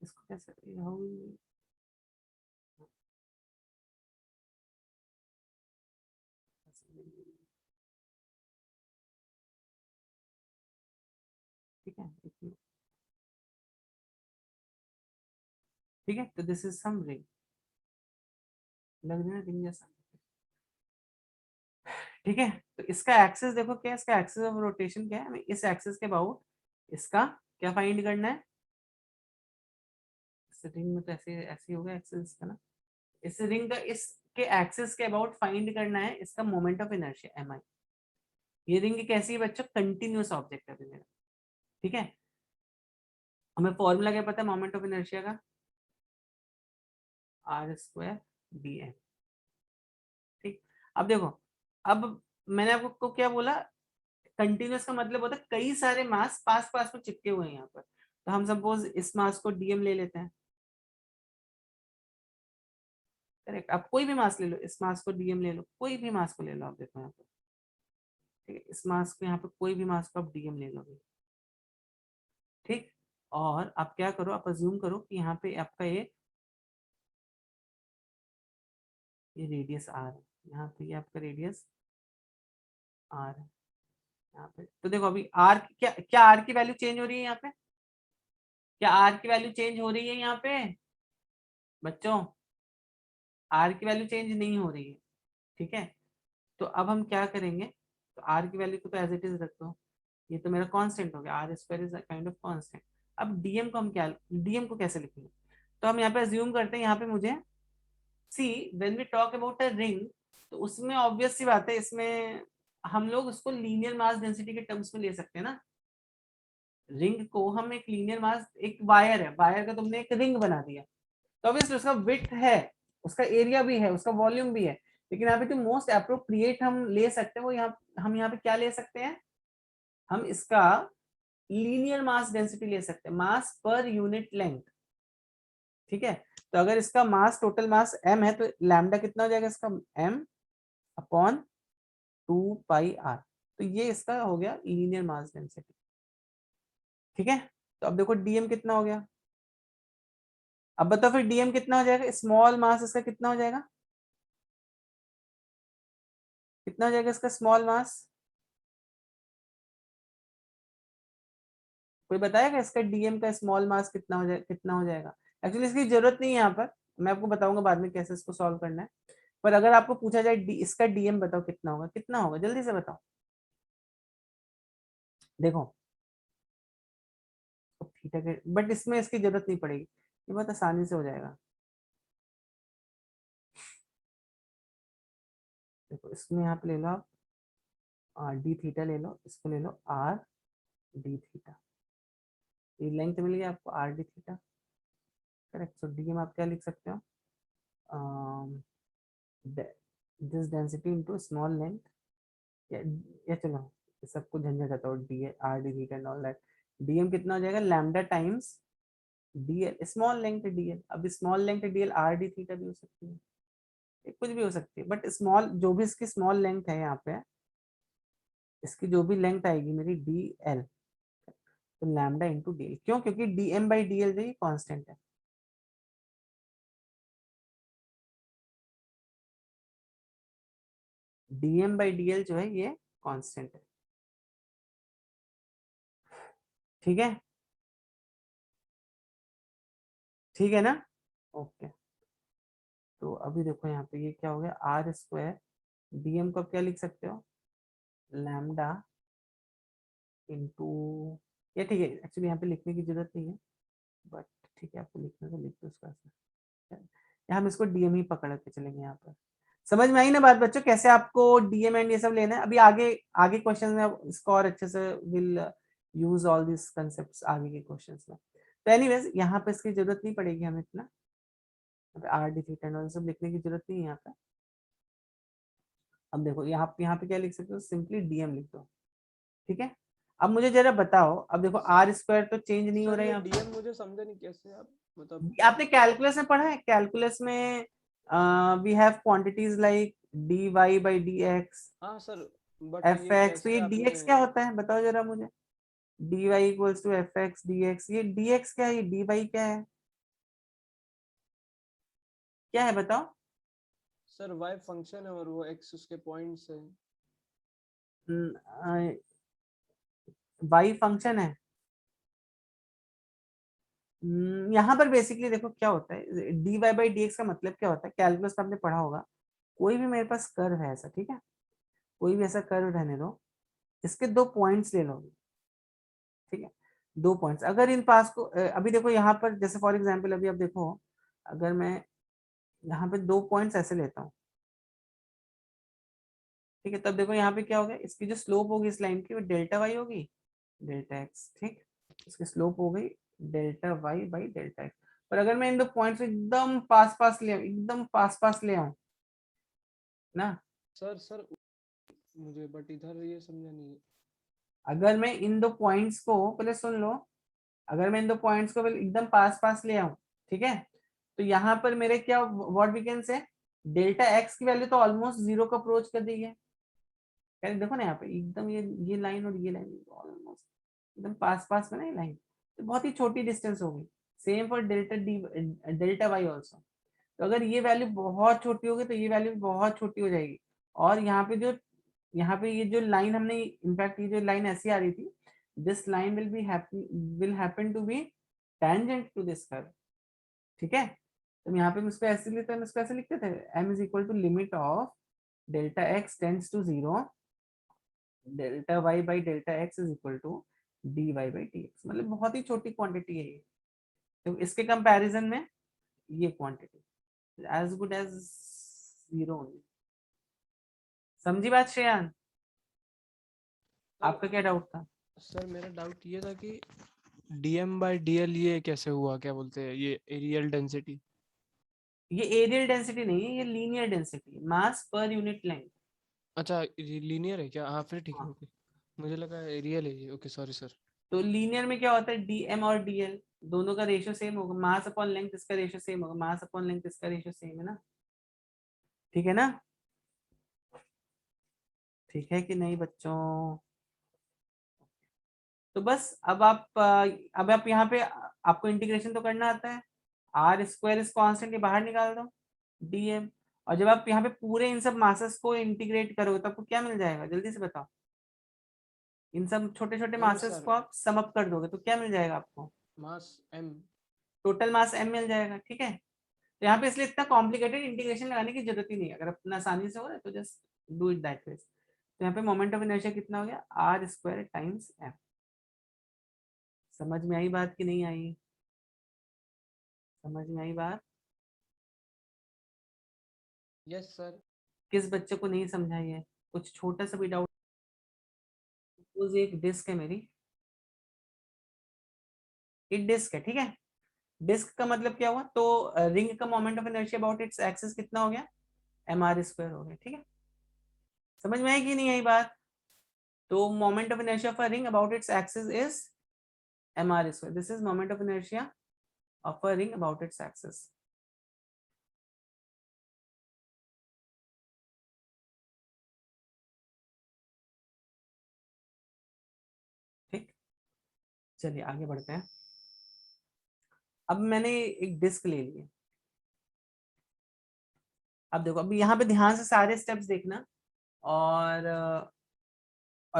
इसको कैसे ठीक है. ठीक है, तो दिस इज सम रिंग. लग रहा है रिंग जैसा. ठीक है. तो इसका एक्सिस देखो क्या है, इसका एक्सिस ऑफ रोटेशन क्या है, हमें इस एक्सिस के अबाउट इसका क्या फाइंड करना है. इस रिंग में तो ऐसे ऐसे होगा एक्सिस का ना. इस रिंग का इसके एक्सिस के अबाउट फाइंड करना है इसका मोमेंट ऑफ इनर्शिया एम आई. ये रिंग कैसी है बच्चों? कंटिन्यूअस ऑब्जेक्ट है मेरा. ठीक है. हमें फॉर्मूला क्या पता है मोमेंट ऑफ इनर्शिया का? R square d m. ठीक. अब देखो, अब मैंने आपको क्या बोला, कंटिन्यूअस का मतलब होता है कई सारे मास पास पास में चिपके हुए हैं यहाँ पर. तो हम सपोज इस मास को डीएम ले लेते हैं. करेक्ट. आप कोई भी मास ले लो, इस मास को डीएम ले लो, कोई भी मास को ले लो. आप देखो यहाँ पर, ठीक है, इस मास को यहाँ पे कोई भी मास को आप डीएम ले लो. ठीक. और आप क्या करो, आप अज्यूम करो कि यहाँ पे आपका ये रेडियस आर है. यहाँ पे ये आपका रेडियस आर है यहाँ पे. तो देखो अभी आर क्या क्या आर की वैल्यू चेंज हो रही है यहाँ पे? क्या आर की वैल्यू चेंज हो रही है यहाँ पे बच्चों? आर की वैल्यू चेंज नहीं हो रही है. ठीक है. तो अब हम क्या करेंगे, तो आर की वैल्यू को तो एज इट इज रख दो. ये तो मेरा कांस्टेंट हो गया, r square is kind of constant. अब डीएम को हम क्या, डीएम को कैसे लिखेंगे? तो हम यहाँ पे अज्यूम करते हैं, यहाँ पे मुझे see when we talk about a ring, तो उसमें ऑब्वियस सी बात है, इसमें हम लोग उसको लीनियर मास डेंसिटी के टर्म्स में ले सकते हैं ना. रिंग को हम एक लीनियर मास, एक वायर है, वायर का तुमने एक रिंग बना दिया, तो ऑब्वियसली उसका विड्थ है, उसका एरिया भी है, उसका वॉल्यूम भी है. लेकिन यहाँ पे जो मोस्ट अप्रोप्रिएट हम ले सकते हैं वो हम यहाँ पे क्या ले सकते हैं, हम इसका लीनियर मास डेंसिटी ले सकते हैं, मास पर यूनिट लेंथ. ठीक है. तो अगर इसका मास, टोटल मास m है, तो लैम्डा कितना हो जाएगा इसका? m अपॉन 2 पाई r. तो ये इसका हो गया लीनियर मास डेंसिटी. ठीक है. तो अब देखो dm कितना हो गया. अब बताओ फिर dm कितना हो जाएगा, स्मॉल मास इसका कितना हो जाएगा? कितना हो जाएगा इसका स्मॉल मास? कोई बताएगा इसका डीएम का स्मॉल मास कितना हो जाए, कितना हो जाएगा? एक्चुअली इसकी जरूरत नहीं है यहाँ पर, मैं आपको बताऊंगा बाद में कैसे इसको सॉल्व करना है. पर अगर आपको पूछा जाए इसका डीएम बताओ कितना होगा, कितना होगा, जल्दी से बताओ. देखो थीटा के, बट इसमें इसकी जरूरत नहीं पड़ेगी, ये बहुत आसानी से हो जाएगा। देखो इसमें आप ले लो, आप डी थीटा ले लो, इसको ले लो आर डी थीटा, ये लेंथ मिल गया आपको R D theta, correct. So D में आप क्या लिख सकते हो, this density into small length, या चलो ये सबको झंझट आता हो, D R D theta and all that, DM कितना हो जाएगा lambda times DL small length DL. अब small length DL R D theta भी हो सकती है, ये कुछ भी हो सकती है, बट स्मॉल जो भी इसकी स्मॉल लेंथ है यहाँ पे, इसकी जो भी लेंथ आएगी मेरी डी एल, तो लैम्डा इंटू डी एल, क्यों, क्योंकि d m by d l जो ये कॉन्स्टेंट है। D m by d l जो है ये कांस्टेंट है, ठीक है, ठीक है ना, ओके। तो अभी देखो यहाँ पे ये क्या हो गया, आर स्क्वायर डीएम को आप क्या लिख सकते हो, लैम्डा इंटू, ये ठीक है, एक्चुअली यहाँ पे लिखने की जरूरत नहीं है, बट ठीक है आपको लिखना तो लिख दो उसका, हम इसको डीएम ही पकड़ के चलेंगे यहाँ पर। समझ में आई ना बात बच्चों, कैसे आपको डीएम एंड ये सब लेना है। अभी आगे आगे क्वेश्चन में इसको और अच्छे से will use all this concepts आगे के क्वेश्चंस में। तो एनीवेज यहाँ पे इसकी जरूरत नहीं पड़ेगी हमें इतना, आर डी थीटा एंड सब लिखने की जरूरत नहीं है यहाँ पे। अब देखो यहाँ पे क्या लिख सकते हो, सिंपली डीएम लिख दो, ठीक है। अब मुझे जरा बताओ, अब देखो आर स्क्वायर तो चेंज नहीं हो सर रहा है ये यहाँ पे। डीएम मुझे समझा नहीं कैसे आप, मतलब आपने कैलकुलस में पढ़ा है, कैलकुलस में we have quantities like d y by d x हाँ सर, बट एफ ये एक्स, तो कैसे ये डी आपने, एक्स क्या होता है बताओ जरा मुझे, d y equals to f x d x, ये डी एक्स क्या है, ये डी वाई क्या है, क्या है बताओ। सर y फंक्शन है और वो x उसके पॉइंट्स है। वाई फंक्शन है, यहाँ पर बेसिकली देखो क्या होता है, d y by d x का मतलब क्या होता है, कैलकुलस में आपने पढ़ा होगा, कोई भी मेरे पास कर्व है ऐसा, ठीक है, कोई भी ऐसा कर्व रहने दो, इसके दो पॉइंट्स ले लो, ठीक है, दो पॉइंट्स, अगर इन पास को अभी देखो यहाँ पर जैसे फॉर एग्जांपल अभी आप देखो, अगर मैं यहाँ पे दो पॉइंट्स ऐसे लेता हूँ, ठीक है, तब देखो यहाँ पे क्या होगा, इसकी जो स्लोप होगी इस लाइन की वो डेल्टा वाई होगी, डेल्टा एक्स, ठीक, इसकी स्लोप हो गई delta y by delta x. पर अगर मैं इन दो पॉइंट्स एकदम पास पास ले आऊं, एकदम पास पास ले आऊं ना, सर मुझे बट इधर ये समझा नहीं है। अगर मैं इन दो पॉइंट्स को पहले सुन लो, अगर मैं इन दो पॉइंट्स को पहले एकदम पास पास ले आऊं, ठीक है, तो यहाँ पर मेरे क्या what we can say, delta x की वैल्यू तो ऑलमोस्ट जीरो को अप्रोच कर दी है, देखो ना यहाँ पे एकदम ये लाइन और ये लाइन ऑलमोस्ट एकदम पास पास में ना ये लाइन, तो बहुत ही छोटी डिस्टेंस होगी, same for delta d delta y also. तो अगर ये वैल्यू बहुत छोटी होगी तो ये वैल्यू बहुत छोटी हो जाएगी, और यहाँ पे ये जो लाइन हमने इनफैक्ट ये जो लाइन ऐसी आ रही थी, this line will happen to be tangent to this curve, ठीक है। तो यहाँ पे हम इसको ऐसे लेते हैं, इसको ऐसे लिखते थे, m is equal to limit of delta x tends to zero, delta y by delta x is equal to d y by d x, मतलब बहुत ही छोटी क्वांटिटी है ये, तो इसके कंपैरिजन में ये quantity as good as zero only. समझी बात श्रेयान, आपका क्या डाउट था। सर मेरा डाउट ये था कि डीएम बाई डीएल ये कैसे हुआ, क्या बोलते हैं ये एरियल डेंसिटी। ये एरियल डेंसिटी नहीं है, ये लीनियर डेंसिटी, मास पर यूनिट लेंथ। अच्छा लीनियर है क्या, हाँ फिर ठीक है, हाँ, ओके। मुझे लगा एरियल है ये, ओके सॉरी सर। तो लीनियर में क्या होता है, डीएम और डीएल दोनों का रेशियो सेम होगा, मास अपॉन लेंथ इसका रेशियो सेम होगा, मास अपॉन लेंथ इसका रेशियो सेम है ना, ठीक है ना, ठीक है कि नहीं बच्चों। तो बस अब आप यहाँ पे आपको इंटीग्रेशन तो करना आता है, आर स्क्वायर इज कांस्टेंट, ये बाहर निकाल दो डीएम, और जब आप यहाँ पे पूरे इन सब मासेस को इंटीग्रेट करोगे तो आपको क्या मिल जाएगा, जल्दी से बताओ, इन सब छोटे छोटे एम मासेस सर, को आप सम अप कर दोगे तो क्या मिल जाएगा आपको, मास एम। टोटल मास m मिल जाएगा, ठीक है। तो यहाँ पे इसलिए इतना कॉम्प्लिकेटेड इंटीग्रेशन लगाने की जरूरत ही नहीं है, अगर अपना आसानी से हो रहा है तो just do it that way. तो यहाँ पे मोमेंट ऑफ इनर्शिया कितना हो गया, आर स्क्वायर टाइम्स एम, समझ में आई बात कि नहीं आई? समझ में आई बात? Yes sir. किस बच्चे को नहीं समझा ये? कुछ छोटा सा भी डाउट? सपोज एक डिस्क है मेरी, एक डिस्क है, ठीक है। डिस्क का मतलब क्या हुआ, तो रिंग का moment of inertia about its axis कितना हो गया, mr² हो गया, ठीक है। समझ में आई कि नहीं आई बात? तो moment of inertia of a ring about its axis is mr²। This is moment of inertia of a ring about its axis. ठीक, चलिए आगे बढ़ते हैं। अब मैंने एक डिस्क ले ली है। अब देखो, अब यहाँ पे ध्यान से सारे स्टेप्स देखना, और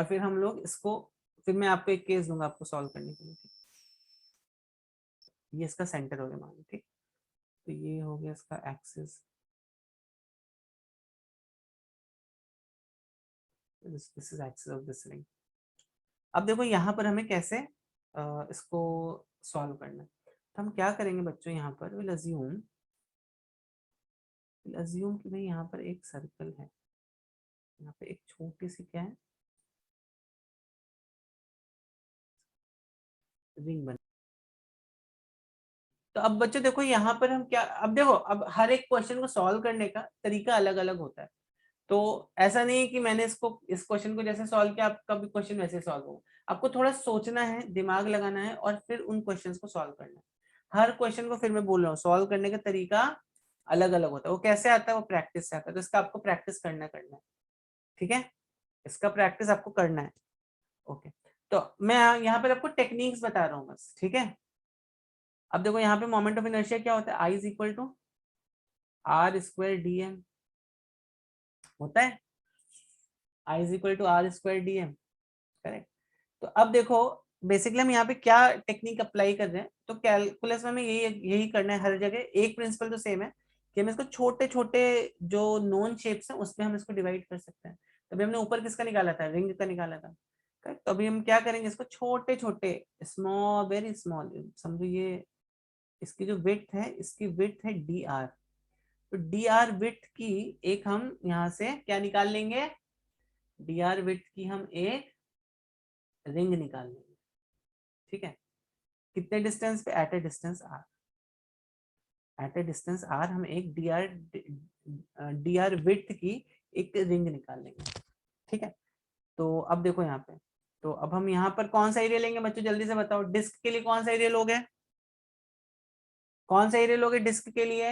फिर हम लोग इसको, फिर मैं आपको एक केस दूंगा आपको सॉल्व करने के लिए, ठीक? ये इसका सेंटर हो गया मान लो, ठीक। तो ये हो गया इसका axis, this is axis of this ring. अब देखो यहाँ पर हमें कैसे इसको सॉल्व करना है। तो हम क्या करेंगे बच्चों, यहाँ पर विल अज्यूम कि भाई यहाँ पर एक सर्कल है, यहाँ पे एक छोटी सी क्या है, रिंग बन। तो अब बच्चों देखो यहाँ पर हम क्या, अब देखो अब हर एक क्वेश्चन को सॉल्व करने का तरीका अलग अलग होता है। तो ऐसा नहीं है कि मैंने इसको, इस क्वेश्चन को जैसे सॉल्व किया आपका भी क्वेश्चन वैसे सॉल्व होगा। आपको थोड़ा सोचना है, दिमाग लगाना है, और फिर उन क्वेश्चंस को सॉल्व करना है। हर क्वेश्चन को, फिर मैं बोल रहा हूँ, सॉल्व करने का तरीका अलग अलग होता है। वो कैसे आता है, वो प्रैक्टिस से आता है। तो इसका आपको प्रैक्टिस करना है, ठीक है। इसका प्रैक्टिस आपको करना है। ओके, तो मैं यहाँ पर आपको टेक्निक्स बता रहा हूँ बस, ठीक है। अब देखो यहाँ पे मोमेंट ऑफ इनर्शिया क्या होता है, I is equal to r²dm होता है। I is equal to r²dm, correct. तो अब देखो, बेसिकली हम यहाँ पे क्या टेक्निक अप्लाई कर रहे हैं, तो कैलकुलस में हमें यही यही करना है। हर जगह एक प्रिंसिपल तो सेम है कि हम इसको छोटे छोटे जो नोन शेप्स हैं उसमें हम इसको डिवाइड कर सकते हैं। तभी हमने ऊपर किसका निकाला था, रिंग का निकाला था, करेक्ट। तो अभी हम क्या करेंगे, इसको छोटे छोटे, स्मॉल, वेरी स्मॉल, समझो ये इसकी जो विड्थ है, इसकी विड्थ है dr। तो dr विड्थ की एक हम यहाँ से क्या निकाल लेंगे, dr विड्थ की हम एक रिंग निकाल लेंगे, ठीक है। कितने डिस्टेंस पे, at a distance r। At a distance r हम एक dr विड्थ की एक रिंग निकाल लेंगे, ठीक है। तो अब देखो यहाँ पे, तो अब हम यहाँ पर कौन सा एरिया लेंगे बच्चों, जल्दी से बताओ। डिस्क के लिए कौन सा एरिया लोगे, कौन सा एरिया लोगे डिस्क के लिए,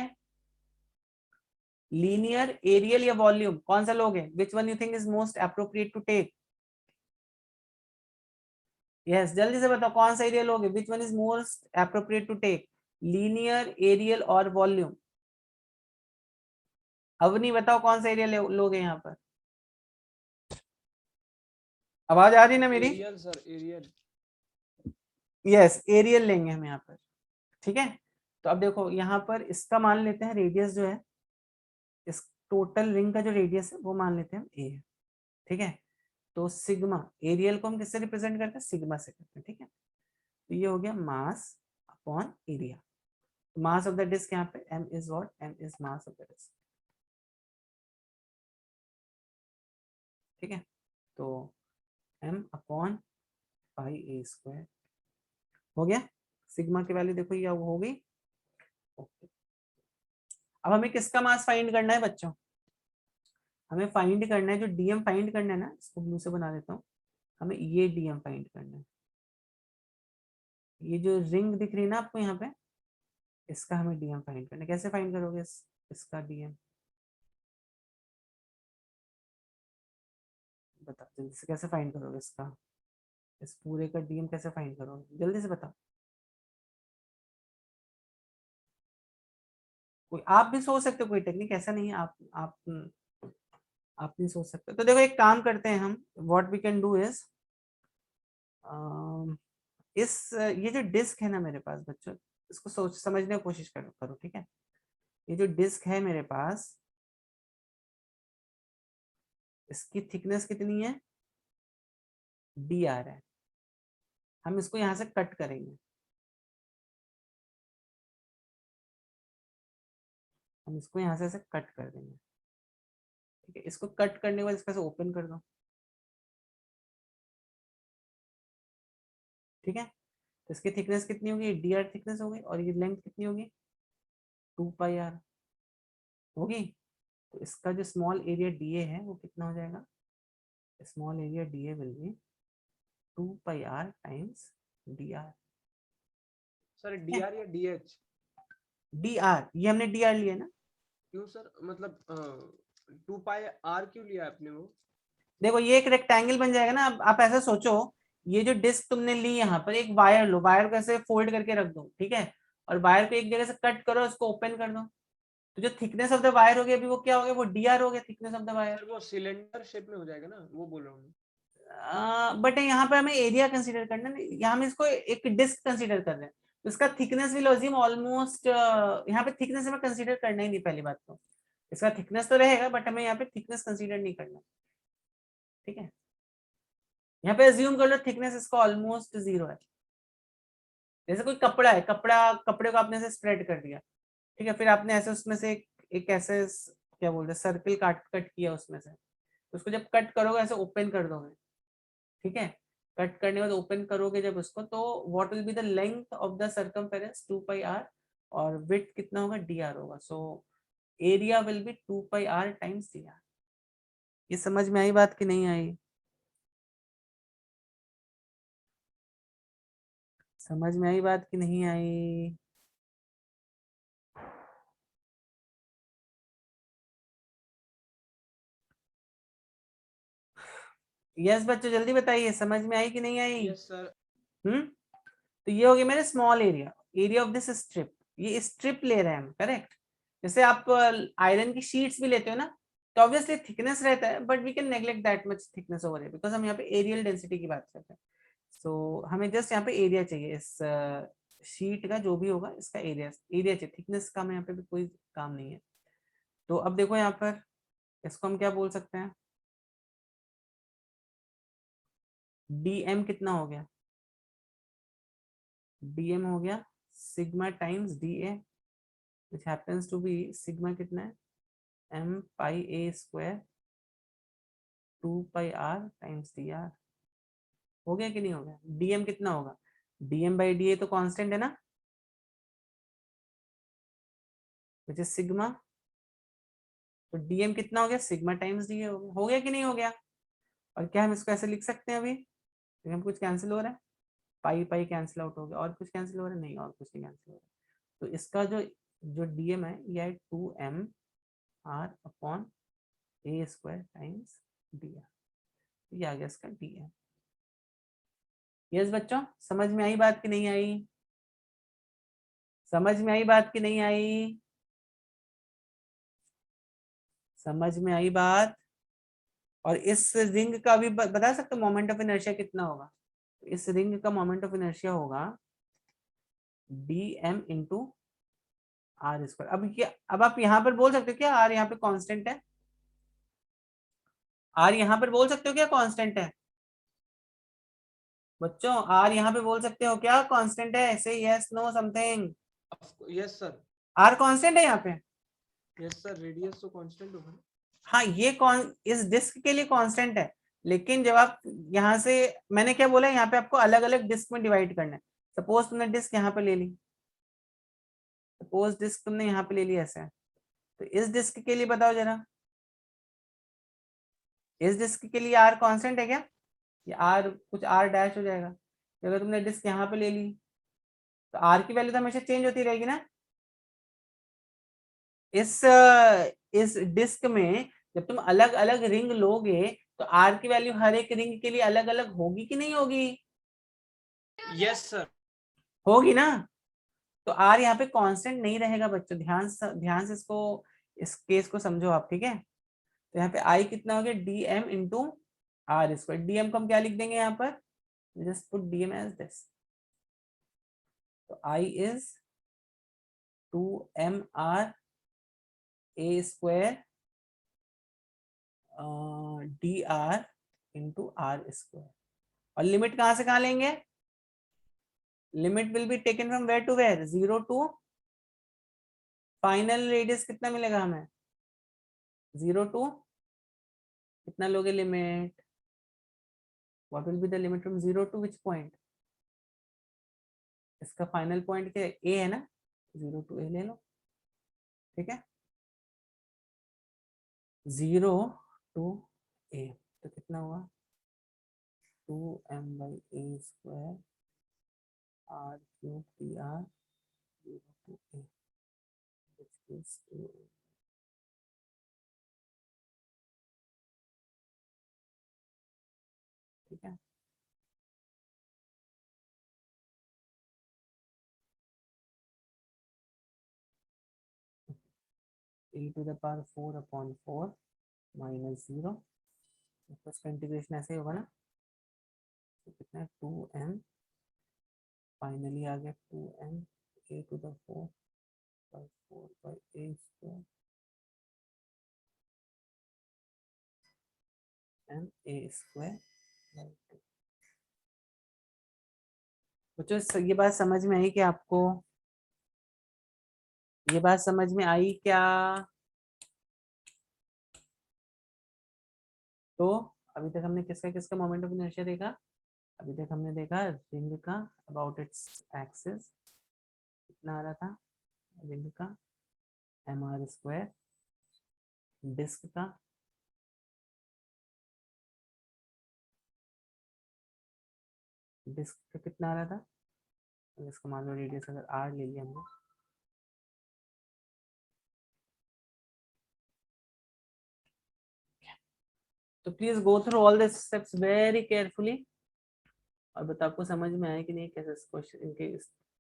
लीनियर, एरियल या वॉल्यूम, कौन सा लोगे, which one you think is most appropriate to take. Yes, जल्दी से बताओ कौन सा एरिया लोगे, which one is most appropriate to take, linear, areal और वॉल्यूम। अब नहीं बताओ कौन सा एरिया लोगे यहाँ पर, आवाज आ रही ना मेरी? Areal sir, areal. Yes, areal लेंगे हम यहाँ पर, ठीक है। तो अब देखो यहाँ पर इसका मान लेते हैं रेडियस जो है, इस टोटल रिंग का जो रेडियस है वो मान लेते हैं हम ए है, ठीक है। तो सिग्मा, एरियल को हम किससे रिप्रेजेंट करते हैं, सिग्मा से करते हैं, ठीक है। तो ये हो गया mass upon area. Mass of the disc यहाँ पे m is what, m is mass of the disc, ठीक है। तो m अपॉन पाई a² हो गया। सिग्मा की वैल्यू देखो ये हो गई, ओके। अब हमें किसका मास फाइंड करना है बच्चों, हमें फाइंड करना है जो dm फाइंड करना है ना, इसको ब्लू से बना देता हूँ। हमें ये dm फाइंड करना है, ये जो रिंग दिख रही है ना आपको यहाँ पे, इसका हमें dm फाइंड करना है। कैसे फाइंड करोगे इसका dm, बताओ जल्दी से, कैसे फाइंड करोगे इसका, इस पूरे का dm कैसे फाइंड करोगे, जल्दी से बताओ। कोई आप भी सोच सकते हो, कोई टेक्निक ऐसा नहीं है, आप नहीं सोच सकते। तो देखो एक काम करते हैं हम, what we can do is, इस ये जो डिस्क है ना मेरे पास बच्चों, इसको सोच समझने की कोशिश करो, ठीक है। ये जो डिस्क है मेरे पास, इसकी थिकनेस कितनी है, dr है, हम इसको यहाँ से कट करेंगे, हम इसको यहाँ से ऐसे कट कर देंगे, ठीक है। इसको कट करने के बाद इसका से ओपन कर दो, ठीक है। तो इसकी थिकनेस कितनी होगी, डी आर थिकनेस होगी, और ये लेंथ कितनी होगी, 2πr होगी। तो इसका जो स्मॉल एरिया डी ए है वो कितना हो जाएगा, small area D A will be 2πr times D are. Sir D R या डी एच? डी आर, ये हमने डी आर लिया ना। क्यों सर, मतलब 2πr क्यों लिया आपने वो? देखो ये एक रेक्टेंगल बन जाएगा ना। अब आप ऐसा सोचो, ये जो डिस्क तुमने ली, यहाँ पर एक वायर लो, वायर को ऐसे फोल्ड करके रख दो, ठीक है, और वायर को एक जगह से कट करो, उसको ओपन कर दो, तो जो थिकनेस ऑफ द वायर हो गया अभी वो क्या हो गया, वो डी आर हो गया, thickness of the wire. Sir वो सिलेंडर शेप में हो जाएगा ना, वो बोल रहा हूँ। बट यहाँ पे हमें एरिया कंसीडर करना है, यहाँ हम इसको एक डिस्क कंसीडर कर रहे हैं, तो इसका थिकनेस विल अज्यूम ऑलमोस्ट, यहाँ पे थिकनेस हमें कंसीडर करना ही नहीं, पहली बात तो इसका थिकनेस तो रहेगा, बट हमें यहाँ पे थिकनेस कंसीडर नहीं करना, ठीक है। यहाँ पे अज्यूम कर लो थिकनेस इसका ऑलमोस्ट 0 है। जैसे कोई कपड़ा है, कपड़े को आपने ऐसे स्प्रेड कर दिया, ठीक है, फिर आपने ऐसे उसमें से एक ऐसे क्या बोलते हैं सर्कल कट किया उसमें से, तो उसको जब कट करोगे ऐसे ओपन कर दोगे, ठीक है। कट करने के बाद ओपन करोगे जब उसको, तो what will be the length of the circumference, 2πr, और विड्थ कितना होगा, dr होगा। So area will be 2πr times dr। ये समझ में आई बात कि नहीं आई, समझ में आई बात कि नहीं आई? यस बच्चों जल्दी बताइए, समझ में आई कि नहीं आई? Yes sir. तो ये हो गया मेरे small area, area of this strip. ये स्ट्रिप ले रहे हैं हम, करेक्ट। जैसे आप आयरन की शीट्स भी लेते हो ना, तो ऑब्वियसली थिकनेस रहता है, but we can neglect that much thickness over है, बिकॉज हम यहाँ पे एरियल डेंसिटी की बात करते हैं। सो हमें जस्ट यहाँ पे एरिया चाहिए, इस शीट का जो भी होगा इसका एरिया एरिया चाहिए, थिकनेस का हमें यहाँ पे भी कोई काम नहीं है। तो अब देखो यहाँ पर इसको हम क्या बोल सकते हैं, डीएम कितना हो गया, डीएम हो गया sigma times D A, which happens to be sigma कितना है, M pi A square 2πr times D R. हो गया कि नहीं हो गया? डीएम कितना होगा, डीएम बाई डी ए तो कांस्टेंट है ना, विच इज सिग्मा। तो डीएम कितना हो गया, सिग्मा टाइम्स डी ए हो गया कि नहीं हो गया? और क्या हम इसको ऐसे लिख सकते हैं अभी, तो हम कुछ कैंसिल हो रहा है, पाई पाई कैंसिल आउट हो गया, और कुछ कैंसिल हो रहा है, नहीं और कुछ नहीं कैंसिल हो रहा है। तो इसका जो जो डीएम है ये है 2m r upon A square times D are. ये आ गया इसका डीएम। यस बच्चों समझ में आई बात कि नहीं आई, समझ में आई बात कि नहीं आई, समझ में आई बात? और इस रिंग का भी बता सकते हो मोमेंट ऑफ इनर्शिया कितना होगा? इस रिंग का मोमेंट ऑफ इनर्शिया होगा dm इंटू आर स्क्वायर। अब क्या, अब आप यहाँ पर बोल सकते हो क्या आर यहाँ पे कांस्टेंट है, आर यहाँ पर बोल सकते हो क्या कांस्टेंट है बच्चों, आर यहाँ पे बोल सकते हो क्या कांस्टेंट है, ऐसे yes no something. Yes sir. R constant है यहाँ पे? यस सर, रेडियस तो कांस्टेंट होगा। हाँ ये कौन इस डिस्क के लिए कांस्टेंट है, लेकिन जब आप यहाँ से, मैंने क्या बोला यहाँ पे आपको अलग अलग डिस्क में डिवाइड करना है। सपोज तुमने डिस्क यहाँ पे ले ली, सपोज डिस्क तुमने यहाँ पे ले ली ऐसे, तो इस डिस्क के लिए बताओ जरा, इस डिस्क के लिए आर कांस्टेंट है क्या, या आर कुछ आर डैश हो जाएगा? अगर तुमने डिस्क यहाँ पे ले ली तो आर की वैल्यू तो हमेशा चेंज होती रहेगी ना। इस डिस्क में जब तुम अलग अलग रिंग लोगे तो आर की वैल्यू हर एक रिंग के लिए अलग अलग होगी कि नहीं होगी? Yes sir. होगी ना। तो आर यहाँ पे कांस्टेंट नहीं रहेगा बच्चों, ध्यान से इसको, इस केस को समझो आप, ठीक है। तो यहाँ पे आई कितना हो गया, D M into R square. DM को हम क्या लिख देंगे यहाँ पर, just put DM as this. तो I is 2mr A square D R into R square. और लिमिट कहाँ से कहाँ लेंगे, limit will be taken from where to where, 0 to final radius कितना मिलेगा हमें, 0 टू कितना लोगे limit, what will be the limit from 0 to which point, इसका फाइनल पॉइंट क्या ए है ना, 0 टू ए ले लो, ठीक है, 0 टू ए, तो कितना हुआ 2m/a² r³ dr 0 to a, which is 2. ठीक है, e⁴ अपॉन 4 माइनस 0, इसका इंटीग्रेशन ऐसे ही होगा ना, तो कितना है 2m, फाइनली आ गया 2m a⁴ by 4/a² and a² by 2. बच्चों ये बात समझ में आई कि आपको, ये बात समझ में आई क्या? तो अभी तक हमने किसका किसका मोमेंट ऑफ इनर्शिया देखा, अभी तक हमने देखा रिंग का अबाउट इट्स एक्सिस कितना आ रहा था, रिंग का mr², डिस्क का कितना आ रहा था, इसका मान लो रेडियस अगर r ले लिया हमने, तो please go through all this steps very carefully और बताओ आपको समझ में आया कि नहीं, कैसे इस क्वेश्चन इनके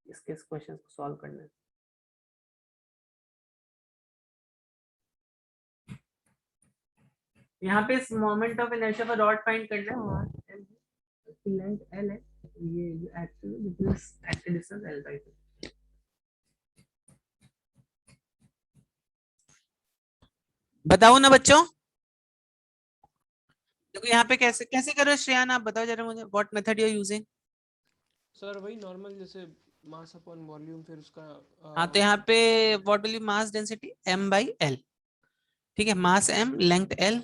इसके इस क्वेश्चन को सॉल्व करना है। यहाँ पे इस मोमेंट ऑफ इनर्शिया पर डॉट फाइंड करना है और लेंथ l है, ये जो एक्सिस है दिस एक्सिस डिस्टेंस l/2। बताओ ना बच्चों, देखो यहाँ पे कैसे कैसे करो श्रेयान, आप बताओ जरा मुझे, what method you are using. Sir वही नॉर्मल जैसे मास अपॉन वॉल्यूम, फिर उसका हाँ तो यहाँ पे what will B mass density m/l, ठीक है, मास m लेंथ l,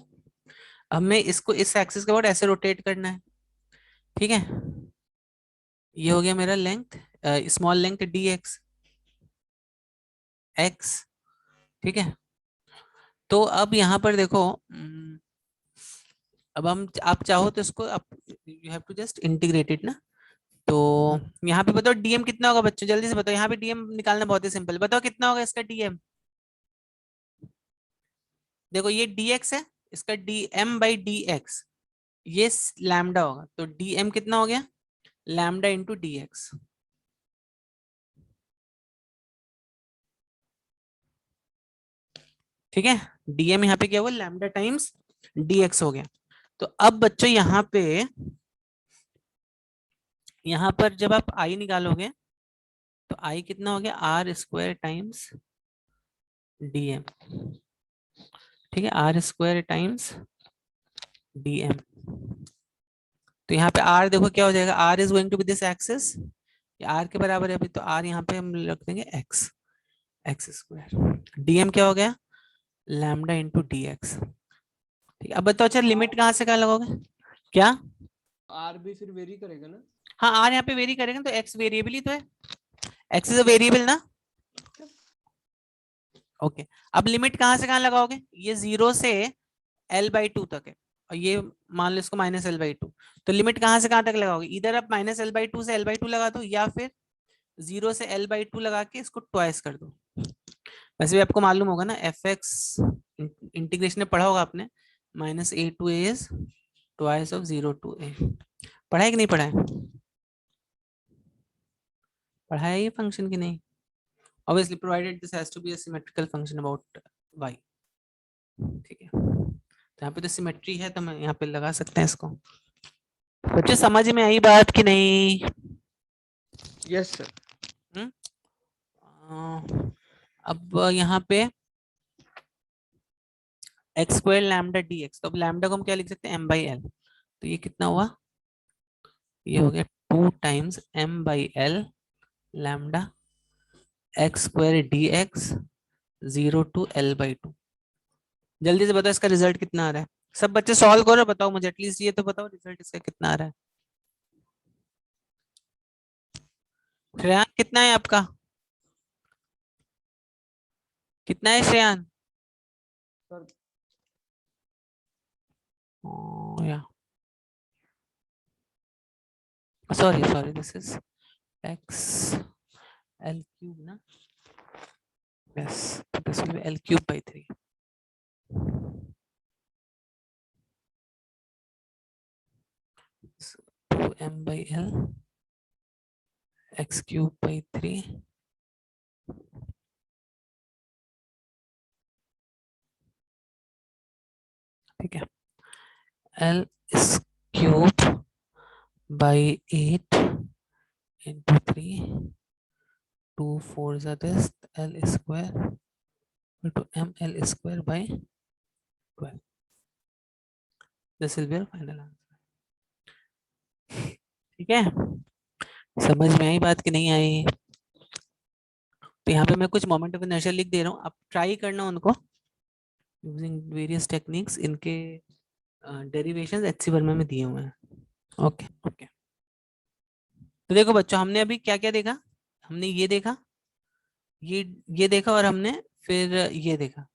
हमें इसको इस एक्सिस के ऊपर ऐसे रोटेट करना है, ठीक है, ये हो गया मेरा length, small length dx x, ठीक है। तो अब यहाँ पर देखो, अब हम आप चाहो तो इसको आप you have to just integrate it ना, तो यहाँ पे बताओ dm कितना होगा बच्चों, जल्दी से बताओ, यहाँ पे dm निकालना बहुत ही सिंपल, बताओ कितना होगा इसका dm, देखो ये dx है, इसका dm/dx ये लैम्डा होगा, तो dm कितना हो गया, लैम्डा इंटू dx, ठीक है, dm यहाँ पे क्या हुआ, लैम्डा टाइम्स dx हो गया। तो अब बच्चों यहाँ पर जब आप i निकालोगे तो i कितना हो गया, r² टाइम्स dm, ठीक है, r² टाइम्स dm, तो यहाँ पे r देखो क्या हो जाएगा, r is going to be this axis, r के बराबर है अभी, तो r यहाँ पे हम रख देंगे x², dm क्या हो गया, लैम्डा इंटू dx, ठीक है। अब बताओ अच्छा लिमिट कहाँ से कहाँ लगाओगे, क्या आर भी फिर वेरी करेगा ना। हाँ r यहाँ पे वेरी करेगा तो x वेरिएबल ही तो है, x इज अ वेरिएबल ना, ओके। अब लिमिट कहाँ से कहाँ लगाओगे, ये 0 से l/2 तक है और ये मान लो इसको -l/2, तो लिमिट कहाँ से कहाँ तक लगाओगे, इधर आप -l/2 से l/2 लगा दो या फिर 0 से l/2 लगा के इसको ट्वाइस कर दो। वैसे भी आपको मालूम होगा ना, fx इंटीग्रेशन में पढ़ा होगा आपने, -a to a is twice of 0 to a, पढ़ा है कि नहीं पढ़ा है, पढ़ा है ये फंक्शन की नहीं, obviously provided this has to be a symmetrical function about y, ठीक है, तो यहाँ पे तो सिमेट्री है तो मैं यहाँ पे लगा सकते हैं इसको। बच्चे समझ में आई बात कि नहीं, यस सर। अब यहाँ पे x² लैम्डा dx, तो अब लैम्डा को हम क्या लिख सकते हैं, m/l, तो ये कितना हुआ, ये हो गया 2 times m/l lambda x square D x 0 to L/2। जल्दी से बताओ इसका रिजल्ट कितना आ रहा है। सब बच्चे सॉल्व करो, बताओ मुझे एटलीस्ट ये तो बताओ रिजल्ट इसका कितना आ रहा है। श्रेयान कितना है आपका, कितना है श्रेयान? सर या sorry sorry, this is X L cube ना, yes, this will be L cube by 3। So 2m by L x cube by 3 ठीक है, L is cube by 8 into 3, 2 4s are this, L square into ml square by 12। This will be our final answer। ठीक है, समझ में आई बात कि नहीं आई? तो यहाँ पे मैं कुछ मोमेंट ऑफ इनर्शिया लिख दे रहा हूँ, आप ट्राई करना उनको यूजिंग वेरियस टेक्निक्स। इनके डेरिवेशंस HC वर्मा में दिए हुए हैं। ओके ओके, तो देखो बच्चों, हमने अभी क्या क्या देखा, हमने ये देखा, ये देखा, और हमने फिर ये देखा।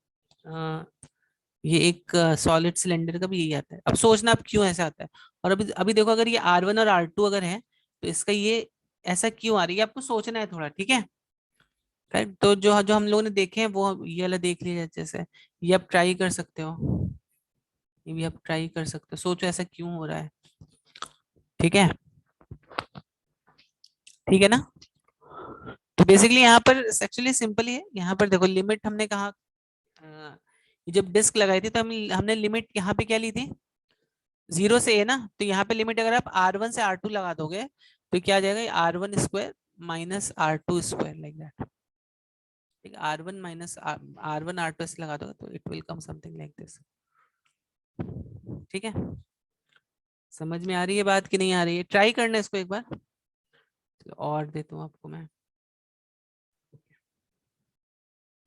ये एक सॉलिड सिलेंडर का भी यही आता है। अब सोचना अब क्यों ऐसा आता है। और अभी अभी देखो, अगर ये R1 और R2 अगर है तो इसका ये ऐसा क्यों आ रही है, आपको सोचना है थोड़ा, ठीक है। राइट, तो जो जो हम लोगों ने देखे हैं वो ये वाला देख लीजिए, जैसे ये आप ट्राई कर सकते हो, ये भी आप ट्राई कर सकते हो, सोचो ऐसा क्यों हो रहा है। ठीक है, ठीक है ना। तो बेसिकली यहाँ पर एक्चुअली सिंपल ही है। यहाँ पर देखो लिमिट हमने कहा, ये जब डिस्क लगाई थी तो हमने लिमिट यहाँ पे क्या ली थी, 0 से A ना। तो यहाँ पे लिमिट अगर आप R1 से R2 लगा दोगे तो क्या आ जाएगा, R1 square minus R2 square, like that. ठीक है, R1 माइनस R1 R2 से लगा दोगे तो it will come something like this. ठीक है, समझ में आ रही है बात कि नहीं आ रही है? ट्राई करना इसको एक बार, और देता हूँ आपको मैं।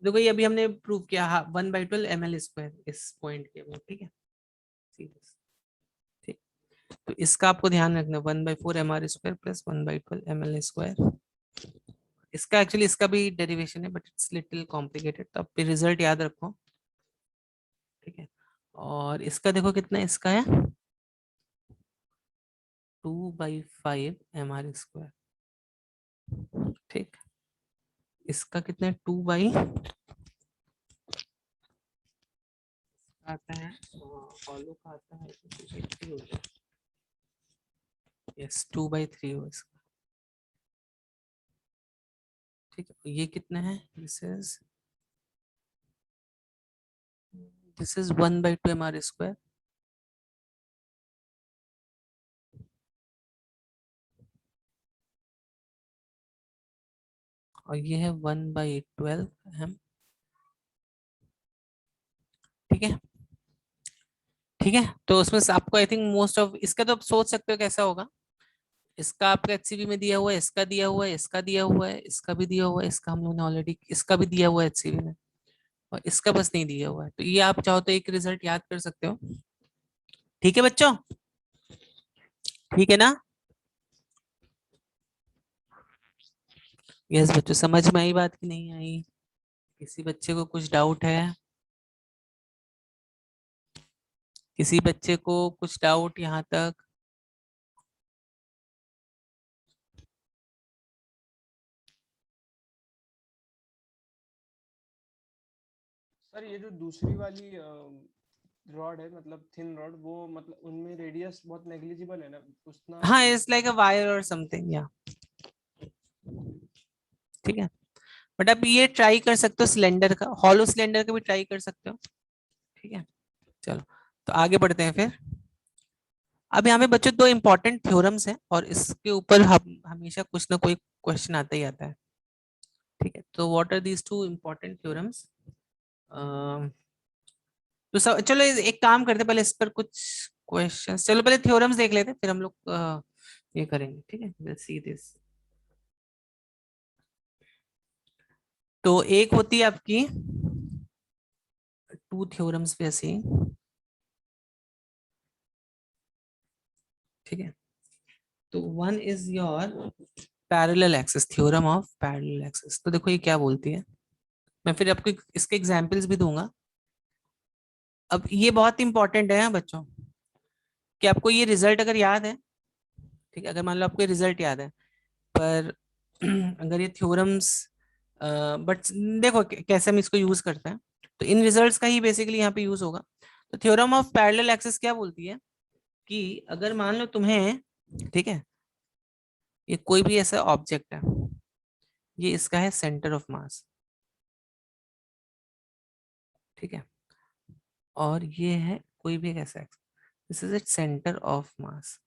देखो ये अभी हमने प्रूव किया, 1/12 ml² इस पॉइंट के वो, ठीक है। ठीक, तो इसका आपको ध्यान रखना, 1/4 mr² प्लस 1/12 ml²। इसका एक्चुअली इसका भी डेरिवेशन है बट इट्स लिटिल कॉम्प्लिकेटेड, तो आप रिजल्ट याद रखो। ठीक है, और इसका देखो कितना इसका है, 2/5 mr²। ठीक, इसका कितना है, 2 आता है, फॉलो का आता है, यस 2/3 हो इसका। ठीक है, ये कितना है, दिस इज 1/2 mr²। और ये है 1/12 m। ठीक है, ठीक है, तो उसमें से आपको आई थिंक मोस्ट ऑफ इसका तो आप सोच सकते हो कैसा होगा। इसका आपका HCV में दिया हुआ है, इसका दिया हुआ है, इसका दिया हुआ है, इसका भी दिया हुआ है, इसका हम लोगों ने ऑलरेडी, इसका भी दिया हुआ है HCV में, और इसका बस नहीं दिया हुआ है। तो ये आप चाहो तो एक रिजल्ट याद कर सकते हो। ठीक है बच्चों, ठीक है ना। यस बच्चों, समझ में आई बात की नहीं आई? किसी बच्चे को कुछ डाउट है? किसी बच्चे को कुछ डाउट यहाँ तक? सर ये जो दूसरी वाली रॉड है, मतलब थिन रॉड, वो मतलब उनमें रेडियस बहुत नेग्लिजिबल है ना, उतना हाँ, मतलब इट्स लाइक अ वायर और समथिंग, या ठीक है। बट आप ये ट्राई कर सकते हो, सिलेंडर का, हॉलो सिलेंडर का भी ट्राई कर सकते हो। ठीक है, चलो तो आगे बढ़ते हैं फिर। अब यहाँ पे बच्चों दो इंपॉर्टेंट थ्योरम्स हैं, और इसके ऊपर हम हमेशा कुछ ना कोई क्वेश्चन आता ही आता है। ठीक है, तो what are these two important theorems? तो सब चलो एक काम करते हैं, पहले इस पर कुछ क्वेश्चन, चलो पहले थ्योरम्स देख लेते हैं फिर हम लोग ये करेंगे। ठीक है, लेट्स सी दिस। तो एक होती है आपकी टू थ्योरम्स पे ऐसी, ठीक है। तो one is your parallel axis, theorem of parallel axis. तो देखो ये क्या बोलती है, मैं फिर आपको इसके एग्जांपल्स भी दूंगा। अब ये बहुत इंपॉर्टेंट है बच्चों कि आपको ये रिजल्ट अगर याद है, ठीक है, अगर मान लो आपको ये रिजल्ट याद है, पर अगर ये थ्योरम्स, बट देखो कैसे हम इसको यूज करते हैं, तो इन रिजल्ट्स का ही बेसिकली यहाँ पे यूज होगा। तो थ्योरम ऑफ पैरेलल एक्सिस क्या बोलती है कि अगर मान लो तुम्हें, ठीक है, ये कोई भी ऐसा ऑब्जेक्ट है, ये इसका है सेंटर ऑफ मास, ठीक है, और ये है कोई भी एक ऐसा X, this is it center of mass,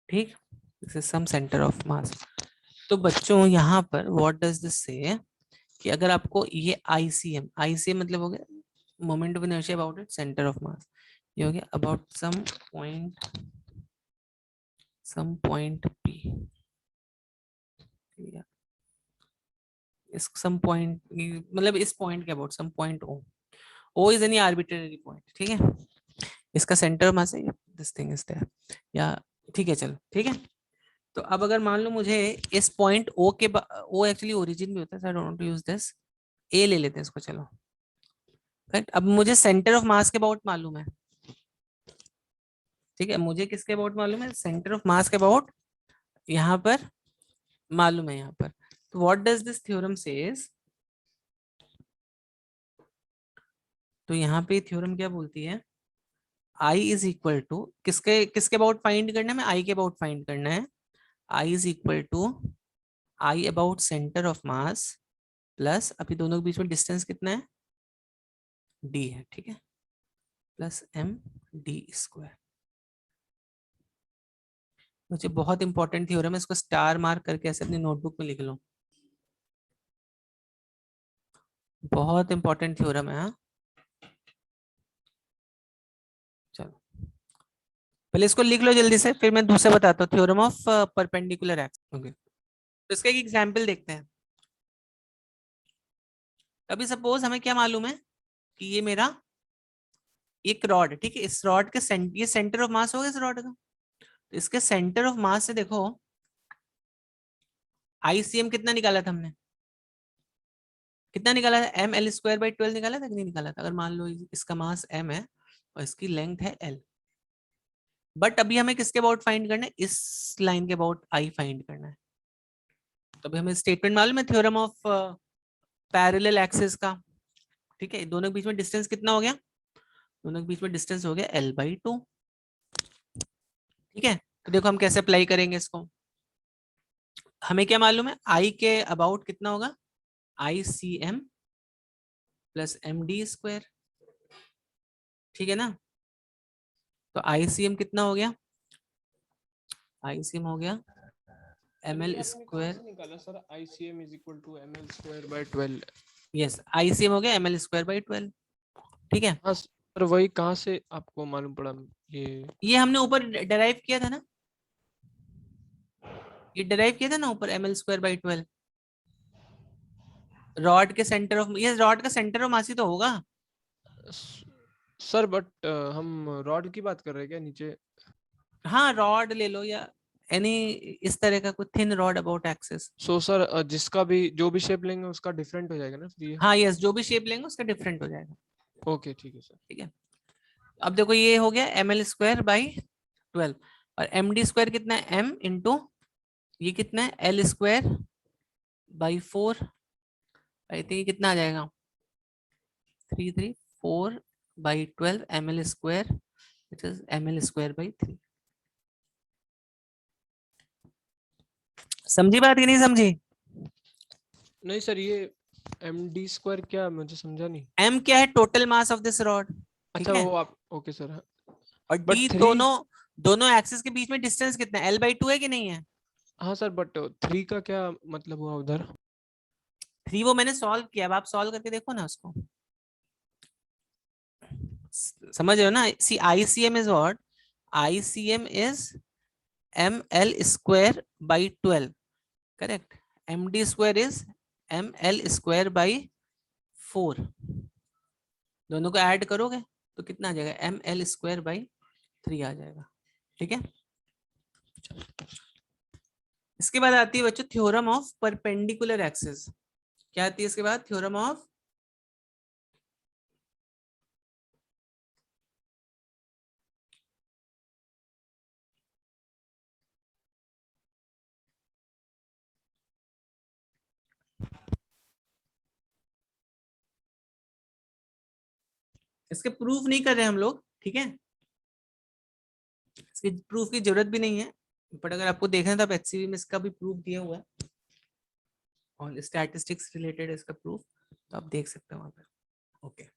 ठीक, this is some center of mass. तो बच्चों यहाँ पर व्हाट डज दिस से कि अगर आपको ये आईसीएम, आईसीएम मतलब हो गया moment of inertia about it center of मास, ये हो गया अबाउट सम पॉइंट पी, इस सम पॉइंट मतलब इस पॉइंट के about some point O is any arbitrary point, ठीक है, इसका सेंटर ऑफ मास है, दिस थिंग इज देयर, या ठीक है चलो ठीक है। तो अब अगर मान लो मुझे इस पॉइंट ओ के, ओ एक्चुअली ओरिजिन भी होता है, so I don't want to use this, A ले लेते हैं इसको, चलो राइट। अब मुझे सेंटर ऑफ मास के अबाउट मालूम है, ठीक है, मुझे किसके अबाउट मालूम है, सेंटर ऑफ मास के अबाउट यहाँ पर मालूम है यहाँ पर। तो what does this theorem says, तो यहाँ पे थ्योरम क्या बोलती है, I इज इक्वल टू किसके किसके अबाउट फाइंड करना है, मैं I के अबाउट फाइंड करना है, I is equal to I about centre of mass plus, अभी दोनों के बीच में डिस्टेंस कितना है, D है, ठीक है, प्लस md²। मुझे बहुत इंपॉर्टेंट थ्योरम है, इसको स्टार मार्क करके ऐसे अपनी नोटबुक में लिख लो, बहुत इंपॉर्टेंट थ्योरम है। हाँ चलो पहले इसको लिख लो जल्दी से, फिर मैं दूसरा बताता हूँ, theorem of perpendicular x. Okay, तो इसका एक एग्जांपल देखते हैं। अभी सपोज हमें क्या मालूम है कि ये मेरा एक रॉड है, ठीक है, इस रॉड के ये सेंटर ऑफ मास होगा इस रॉड का, तो इसके सेंटर ऑफ मास से देखो आईसीएम कितना निकाला था हमने, कितना निकाला था, ml²/12 निकाला था कि नहीं निकाला था। अगर मान लो इसका मास m है और इसकी लेंथ है l, बट अभी हमें किसके अबाउट फाइंड करना है, इस लाइन के अबाउट I फाइंड करना है। तो अभी हमें स्टेटमेंट मालूम है थ्योरम ऑफ पैरेलल एक्सिस का, ठीक है, दोनों के बीच में डिस्टेंस कितना हो गया, दोनों के बीच में डिस्टेंस हो गया l/2, ठीक है। तो देखो हम कैसे अप्लाई करेंगे इसको, हमें क्या मालूम है, I के अबाउट कितना होगा, ICM प्लस md², ठीक है ना। तो ICM कितना हो गया, ICM हो गया ml स्क्वायर, निकाला sir, ICM is equal to ml²/12। Yes ICM हो गया ml²/12, ठीक है। हाँ सर, वही कहाँ से आपको मालूम पड़ा ये हमने ऊपर डेराइव किया था ना, ये डेराइव किया था ना ऊपर ml²/12, रॉड के सेंटर ऑफ, ये रॉड का सेंटर ऑफ मास ही तो होगा। सर, बट हम रॉड की बात कर रहे हैं क्या नीचे? हाँ रॉड ले लो या एनी इस तरह का कोई thin rod about axis. So sir, जिसका भी जो भी शेप लेंगे उसका डिफरेंट हो जाएगा ना फिर ये? हाँ यस, जो भी शेप लेंगे उसका डिफरेंट हो जाएगा, ओके ठीक है सर। ठीक है। अब देखो ये हो गया ml²/12 और md² कितना है, m इंटू ये कितना है l²/4, आई थिंक कितना आ जाएगा 334/12 ml², इट इज ml²/3। समझी बात कि नहीं समझी, नहीं सर, ये md² क्या, मुझे समझा नहीं। m क्या है, total mass of this rod, ठीक अच्छा है, वो आप, ओके सर। और बट d 3, दोनों दोनों एक्सिस के बीच में डिस्टेंस कितना है, l/2 है कि नहीं है। हाँ सर, बट 3 का क्या मतलब हुआ उधर? 3 वो मैंने सॉल्व किया, अब आप सॉल्व करके देखो ना उसको, समझ रहे हो ना। सी ICM is what, ICM is ml²/12, correct, md square is ml square by 4, दोनों को ऐड करोगे तो कितना आ जाएगा, ml स्क्वायर बाई 3 आ जाएगा। ठीक है, इसके बाद आती है बच्चों थ्योरम ऑफ परपेंडिकुलर एक्सिस। क्या आती है इसके बाद, थ्योरम ऑफ इसके प्रूफ नहीं कर रहे हम लोग, ठीक है, इसकी प्रूफ की जरूरत भी नहीं है, बट अगर आपको देखना है तो आप HCV में इसका भी प्रूफ दिया हुआ है और स्टैटिस्टिक्स रिलेटेड इसका प्रूफ, तो आप देख सकते हो वहां पर। ओके,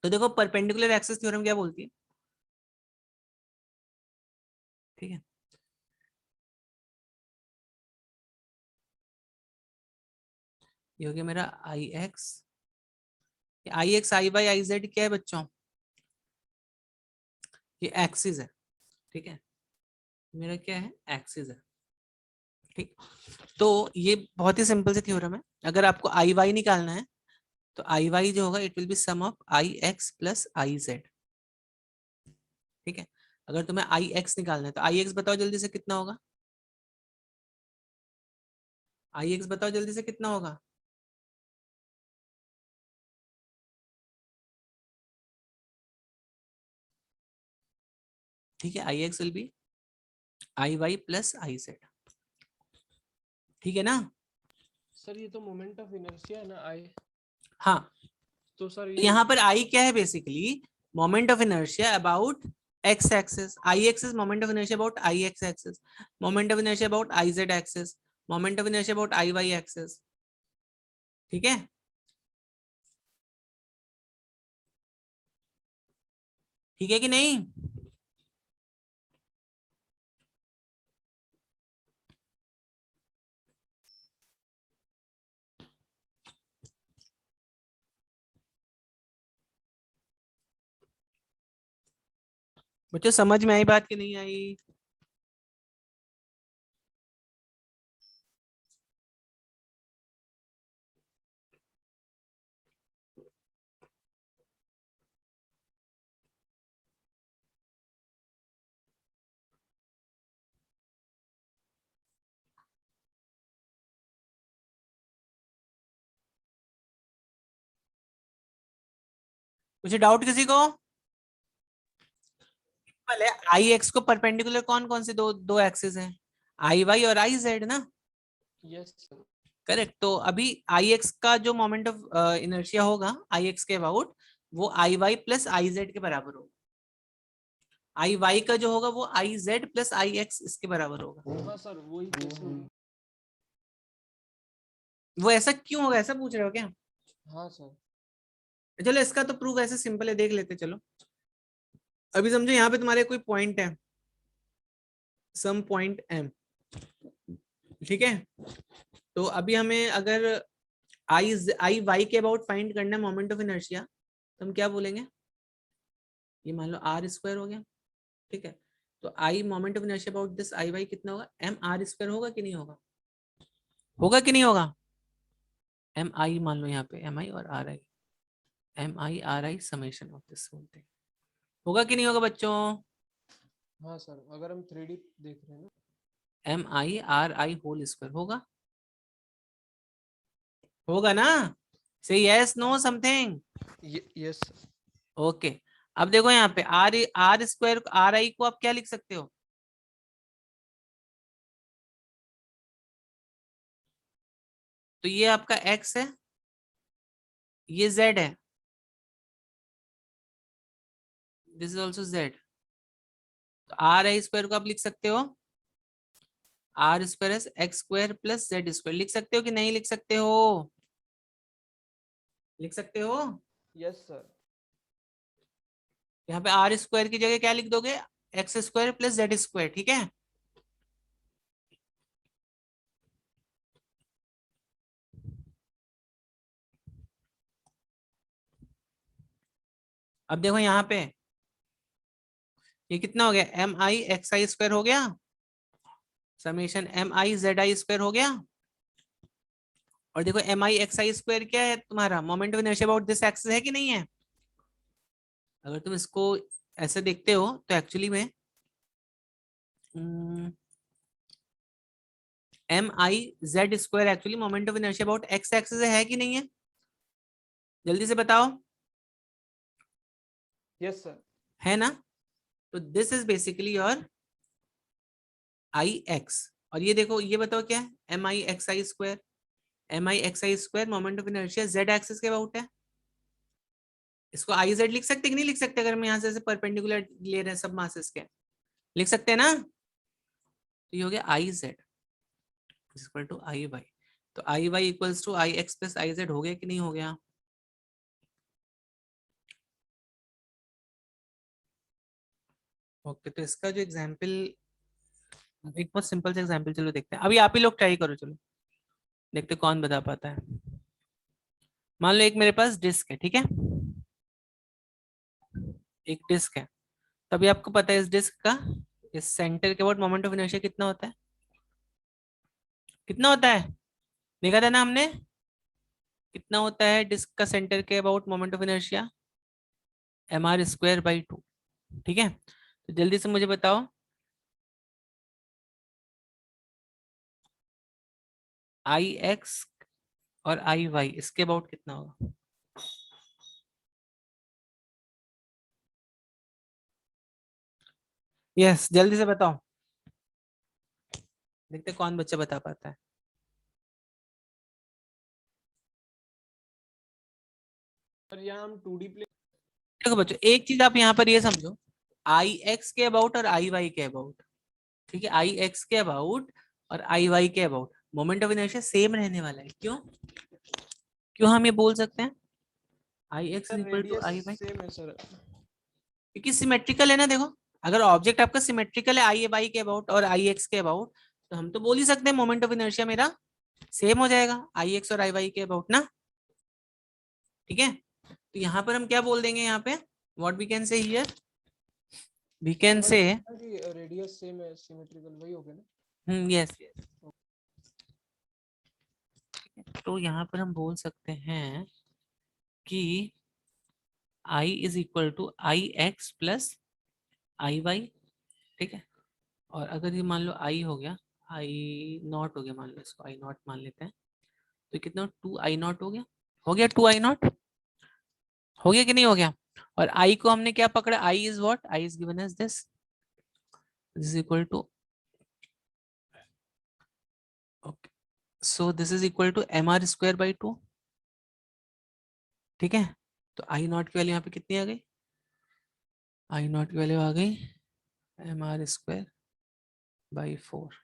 तो देखो परपेंडिकुलर एक्सिस थ्योरम क्या बोलती है, ठीक है, ये हो गया मेरा I x I by I Z क्या है बच्चों, ये एक्सिस है, ठीक है, मेरा क्या है, एक्सिस है, ठीक। तो ये बहुत ही सिंपल सी थ्योरम है, अगर आपको आई वाई निकालना है तो आई वाई जो होगा it will be sum of I x plus I Z, ठीक है। अगर तुम्हें आई एक्स निकालना है तो आई एक्स बताओ जल्दी से कितना होगा, आई एक्स बताओ जल्दी से कितना होगा, ठीक है, I X will be I Y plus I Z, ठीक है ना। सर ये तो मोमेंट ऑफ इनर्शिया है ना आई, हाँ, तो सर तो ये यहाँ पर आई क्या है, basically moment of inertia about x axis, I axis moment of inertia about I x axis, moment of inertia about I z axis, moment of inertia about I y axis, ठीक है। ठीक है कि नहीं, बच्चों समझ में आई बात कि नहीं आई, कुछ डाउट किसी को, पहले आई एक्स को परपेंडिकुलर कौन कौन से दो दो एक्सिस हैं, आई वाई और आई जेड ना, यस सर, करेक्ट। तो अभी आई एक्स का जो मोमेंट ऑफ इनर्शिया होगा आई एक्स के अबाउट, वो आई वाई प्लस आई जेड के बराबर होगा, आई वाई का जो होगा वो I Z plus I x इसके बराबर होगा। हाँ सर वही केस होगी, वो ऐसा क्यों होगा, ऐसा पूछ रहे हो क्या, हाँ सर, चलो इसका तो प्रूफ ऐसे सिंपल है, देख लेते चलो। अभी समझो यहाँ पे तुम्हारे कोई पॉइंट है, सम पॉइंट एम, ठीक है, तो अभी हमें अगर आई वाई के अबाउट फाइंड करना है मोमेंट ऑफ इनर्शिया, तो हम क्या बोलेंगे, ये मान लो आर स्क्वायर हो गया, ठीक है, तो I moment of inertia about this I Y कितना होगा, एम आर स्क्वायर होगा कि नहीं होगा, होगा कि नहीं होगा, एम आई मान लो यहाँ पे एम आई और r i, m I R i summation of this whole thing, होगा कि नहीं होगा बच्चों, हाँ सर अगर हम 3D देख रहे हैं ना, M I R i whole square होगा, होगा ना, say yes no something, yes okay. अब देखो यहाँ पे r r square r i को आप क्या लिख सकते हो, तो ये आपका x है, ये z है, दिस इज ऑल्सो z, तो आर आई स्क्वायर को आप लिख सकते हो r square x square plus z square, लिख सकते हो कि नहीं लिख सकते हो, लिख सकते हो, यस सर, यहाँ पे आर स्क्वायर की जगह क्या लिख दोगे, x square plus z square, ठीक है। अब देखो यहाँ पे ये कितना हो गया, m i x i square हो गया, summation m i z i square हो गया। और देखो m i x i square क्या है तुम्हारा, moment of inertia about this axis है कि नहीं है। अगर तुम इसको ऐसे देखते हो तो एक्चुअली में m i z square actually moment of inertia about x axis है कि नहीं है, जल्दी से बताओ। Yes sir. है ना। तो this is basically your I x. और ये देखो ये बताओ क्या है, m i x i square, m i x i square moment of inertia z axis के अबाउट है। इसको आई जेड लिख सकते कि नहीं लिख सकते, अगर हम यहाँ से परपेंडिकुलर ले रहे हैं सब मासेस के, लिख सकते हैं ना। तो ये हो गया I Z equal to I Y. तो I Y equals to I x plus I Z हो गया कि नहीं हो गया। ओके, तो इसका जो एग्जाम्पल, एक बहुत सिंपल सा एग्जाम्पल चलो देखते हैं, अभी आप ही लोग ट्राई करो, चलो देखते कौन बता पाता है। मान लो एक मेरे पास डिस्क है, ठीक है, एक डिस्क है। तभी आपको पता है इस डिस्क का, इस सेंटर के अबाउट मोमेंट ऑफ इनर्शिया कितना होता है, कितना होता है, देखा था ना हमने, कितना होता है डिस्क का सेंटर के about moment of inertia, m are square by two. ठीक है, तो जल्दी से मुझे बताओ आई एक्स और आई वाई इसके अबाउट कितना होगा। यस जल्दी से बताओ, देखते कौन बच्चा बता पाता है। सर यहाँ हम 2D प्ले। देखो बच्चों एक चीज आप यहाँ पर ये समझो, आई एक्स के अबाउट और आई वाई के अबाउट, ठीक है, आई एक्स के अबाउट और आई वाई के about moment of inertia same रहने वाला है। क्यों, क्यों हम ये बोल सकते हैं I X is sir equal to radius I Y, same है सर। क्योंकि सिमेट्रिकल है ना। देखो अगर ऑब्जेक्ट आपका सिमेट्रिकल है आई वाई के अबाउट और आई एक्स के अबाउट, तो हम तो बोल ही सकते हैं मोमेंट ऑफ इनर्शिया मेरा सेम हो जाएगा आई एक्स और आई वाई के अबाउट ना। ठीक है, तो यहाँ पर हम क्या बोल देंगे, यहाँ पे what we can say here, we can say, कि रेडियस सेम है, सिमेट्रिकल वही हो गया ना। यस यस, तो यहाँ पर हम बोल सकते हैं कि I is equal to I x plus I Y. ठीक है, और अगर ये मान लो आई हो गया, आई नॉट हो गया, मान लो इसको आई नॉट मान लेते हैं, तो कितना टू आई नॉट हो गया, हो गया टू आई नॉट, हो गया कि नहीं हो गया। और आई को हमने क्या पकड़ा, I is what, I is given as this is equal to, okay, so this is equal to M are square by two. ठीक है, तो आई नॉट की वैल्यू यहाँ पे कितनी आ गई, आई नॉट की वैल्यू आ गई m are square by four.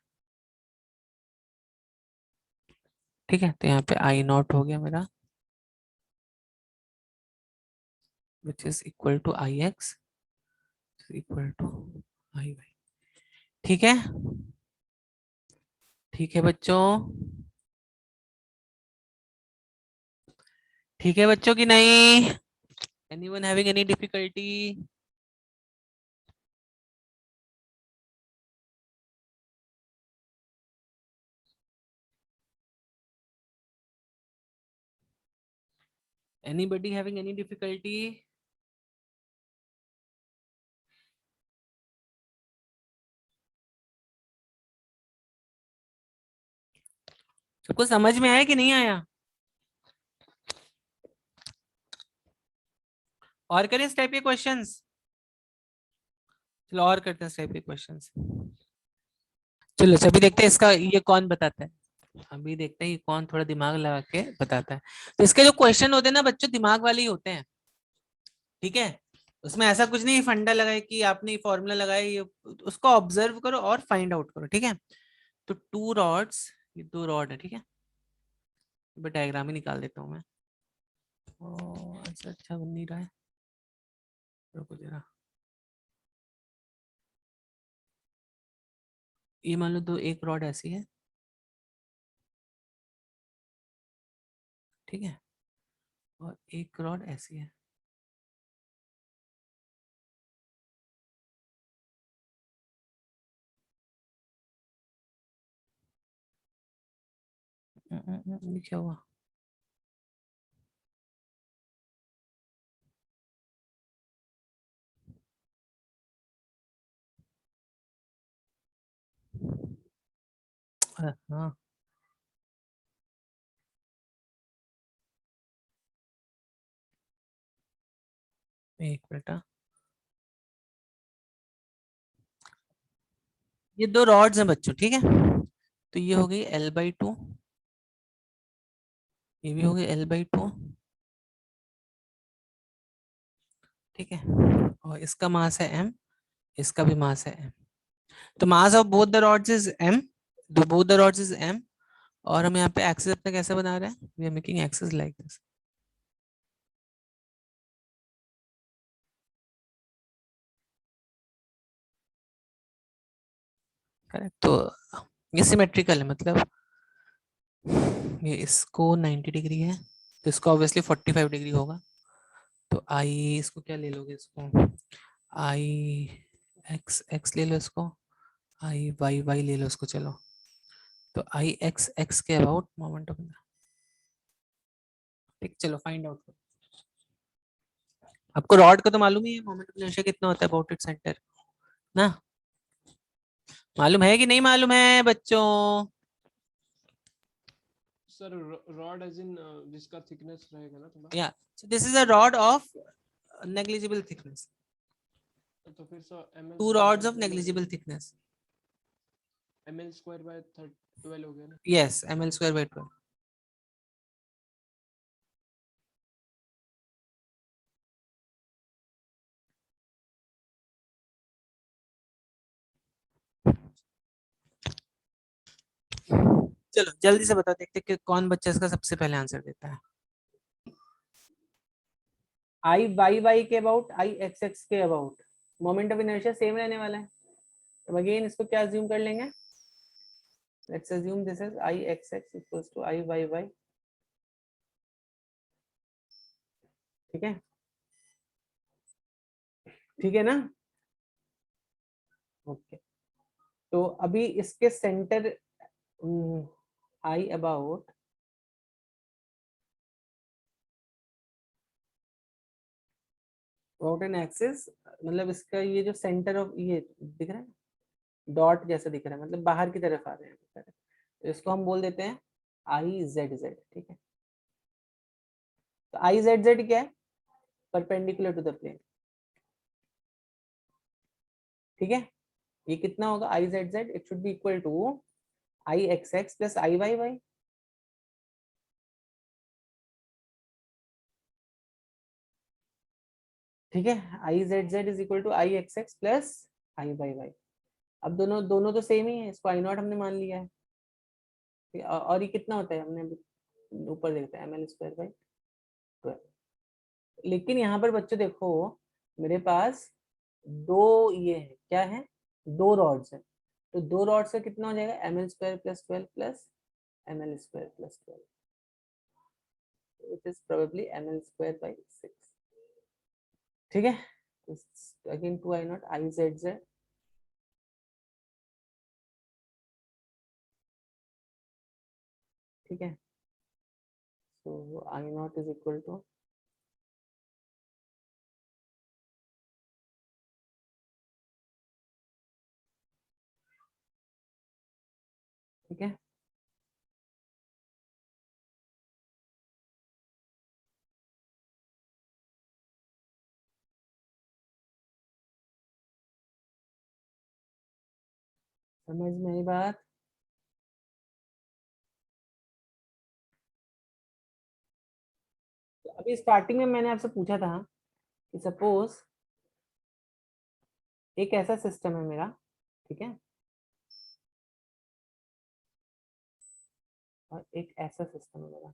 ठीक है, तो यहाँ पे आई नॉट हो गया मेरा which is equal to I x equal to I Y. ठीक है, ठीक है बच्चों, ठीक है बच्चों की नहीं, anyone having any difficulty. Anybody having any difficulty? सबको समझ में आया कि नहीं आया, और करें इस टाइप के क्वेश्चंस, चलो और करते हैं इस टाइप के क्वेश्चंस। चलो अभी देखते हैं इसका ये कौन बताता है, अभी देखते हैं ये कौन थोड़ा दिमाग लगा के बताता है। तो इसके जो क्वेश्चन होते हैं ना बच्चों दिमाग वाले ही होते हैं। ठीक है, उसमें ऐसा कुछ नहीं फंडा लगाए कि आपने फॉर्मूला लगाया, ये उसको ऑब्जर्व करो और फाइंड आउट करो। ठीक है, तो टू रॉड्स, ये दो रॉड है, ठीक है, डायग्राम ही निकाल देता हूँ मैं, अच्छा अच्छा बन नहीं रहा है, रुको जरा, ये मान लो दो, एक रॉड ऐसी है, ठीक है, और एक रॉड ऐसी है। ये क्या हुआ? हाँ, एक मिनट। हाँ, ये दो रॉड्स हैं बच्चों, ठीक है। तो ये हो गई L/2, ये भी हो गई L/2, ठीक है। और इसका मास है m, इसका भी मास है m। तो mass of both the rods is m, दो both the rods is m। और हम यहाँ पे एक्सिस अपना कैसे बना रहे हैं? We are making axis like this, correct. तो ये सिमेट्रिकल है, मतलब ये इसको 90 डिग्री है, तो इसको ऑब्वियसली 45 डिग्री होगा। तो आई, इसको क्या ले लोगे? इसको आई एक्स एक्स ले लो, इसको आई वाई वाई ले लो इसको, चलो। तो आई एक्स एक्स के अबाउट मोमेंट ऑफ, ठीक, चलो फाइंड आउट करो। आपको रॉड का तो मालूम ही है, मोमेंट ऑफ इनर्शिया कितना होता है अबाउट इट सेंटर ना? मालूम है कि नहीं मालूम है बच्चों? सर रॉड एज इन जिसका थिकनेस रहेगा ना थोड़ा, yeah so this is a rod of negligible thickness, तो फिर sir ml two square by rods of 12 हो गया नेग्लिजिबल ना, थिकनेस। ml स्क्वायर बाय 12 हो गया ना। Yes, ml²/12। चलो जल्दी से बताओ, देखते कि कौन बच्चा इसका सबसे पहले आंसर देता है। आई वाई वाई के अबाउट, आई एक्स एक्स के about moment of inertia same रहने वाला है। तो अगेन इसको क्या अज्यूम कर लेंगे? Let's assume this is I x x equals to I y y, ठीक है, ठीक है ना? ओके। तो अभी इसके centre I about an axis, मतलब इसका ये जो सेंटर ऑफ ये दिख रहा है, डॉट जैसा दिख रहा है, मतलब बाहर की तरफ आ रहे हैं। तो इसको हम बोल देते हैं आई जेड जेड, ठीक है। तो आई जेड जेड क्या है? परपेंडिकुलर टू द प्लेन, ठीक है। ये कितना होगा? I z z it should be equal to I x x plus I y y, ठीक है। I z z is equal to I x x plus I y y. अब दोनों दोनों तो सेम ही है, इसको आई नॉट हमने मान लिया है, और ये कितना होता है हमने ऊपर देखते हैं ml²/12। लेकिन यहाँ पर बच्चों देखो, मेरे पास दो ये है, क्या है? दो रॉड्स है। तो दो रॉड्स का कितना हो जाएगा? ml²+12 plus ml²+12, which is probably ml²/6, ठीक है। Again 2i0 i z z, ठीक है। so i0 is equal to, ठीक है। समझ में आई बात? तो अभी स्टार्टिंग में मैंने आपसे पूछा था कि सपोज एक ऐसा सिस्टम है मेरा, ठीक है, और एक ऐसा सिस्टम है मेरा,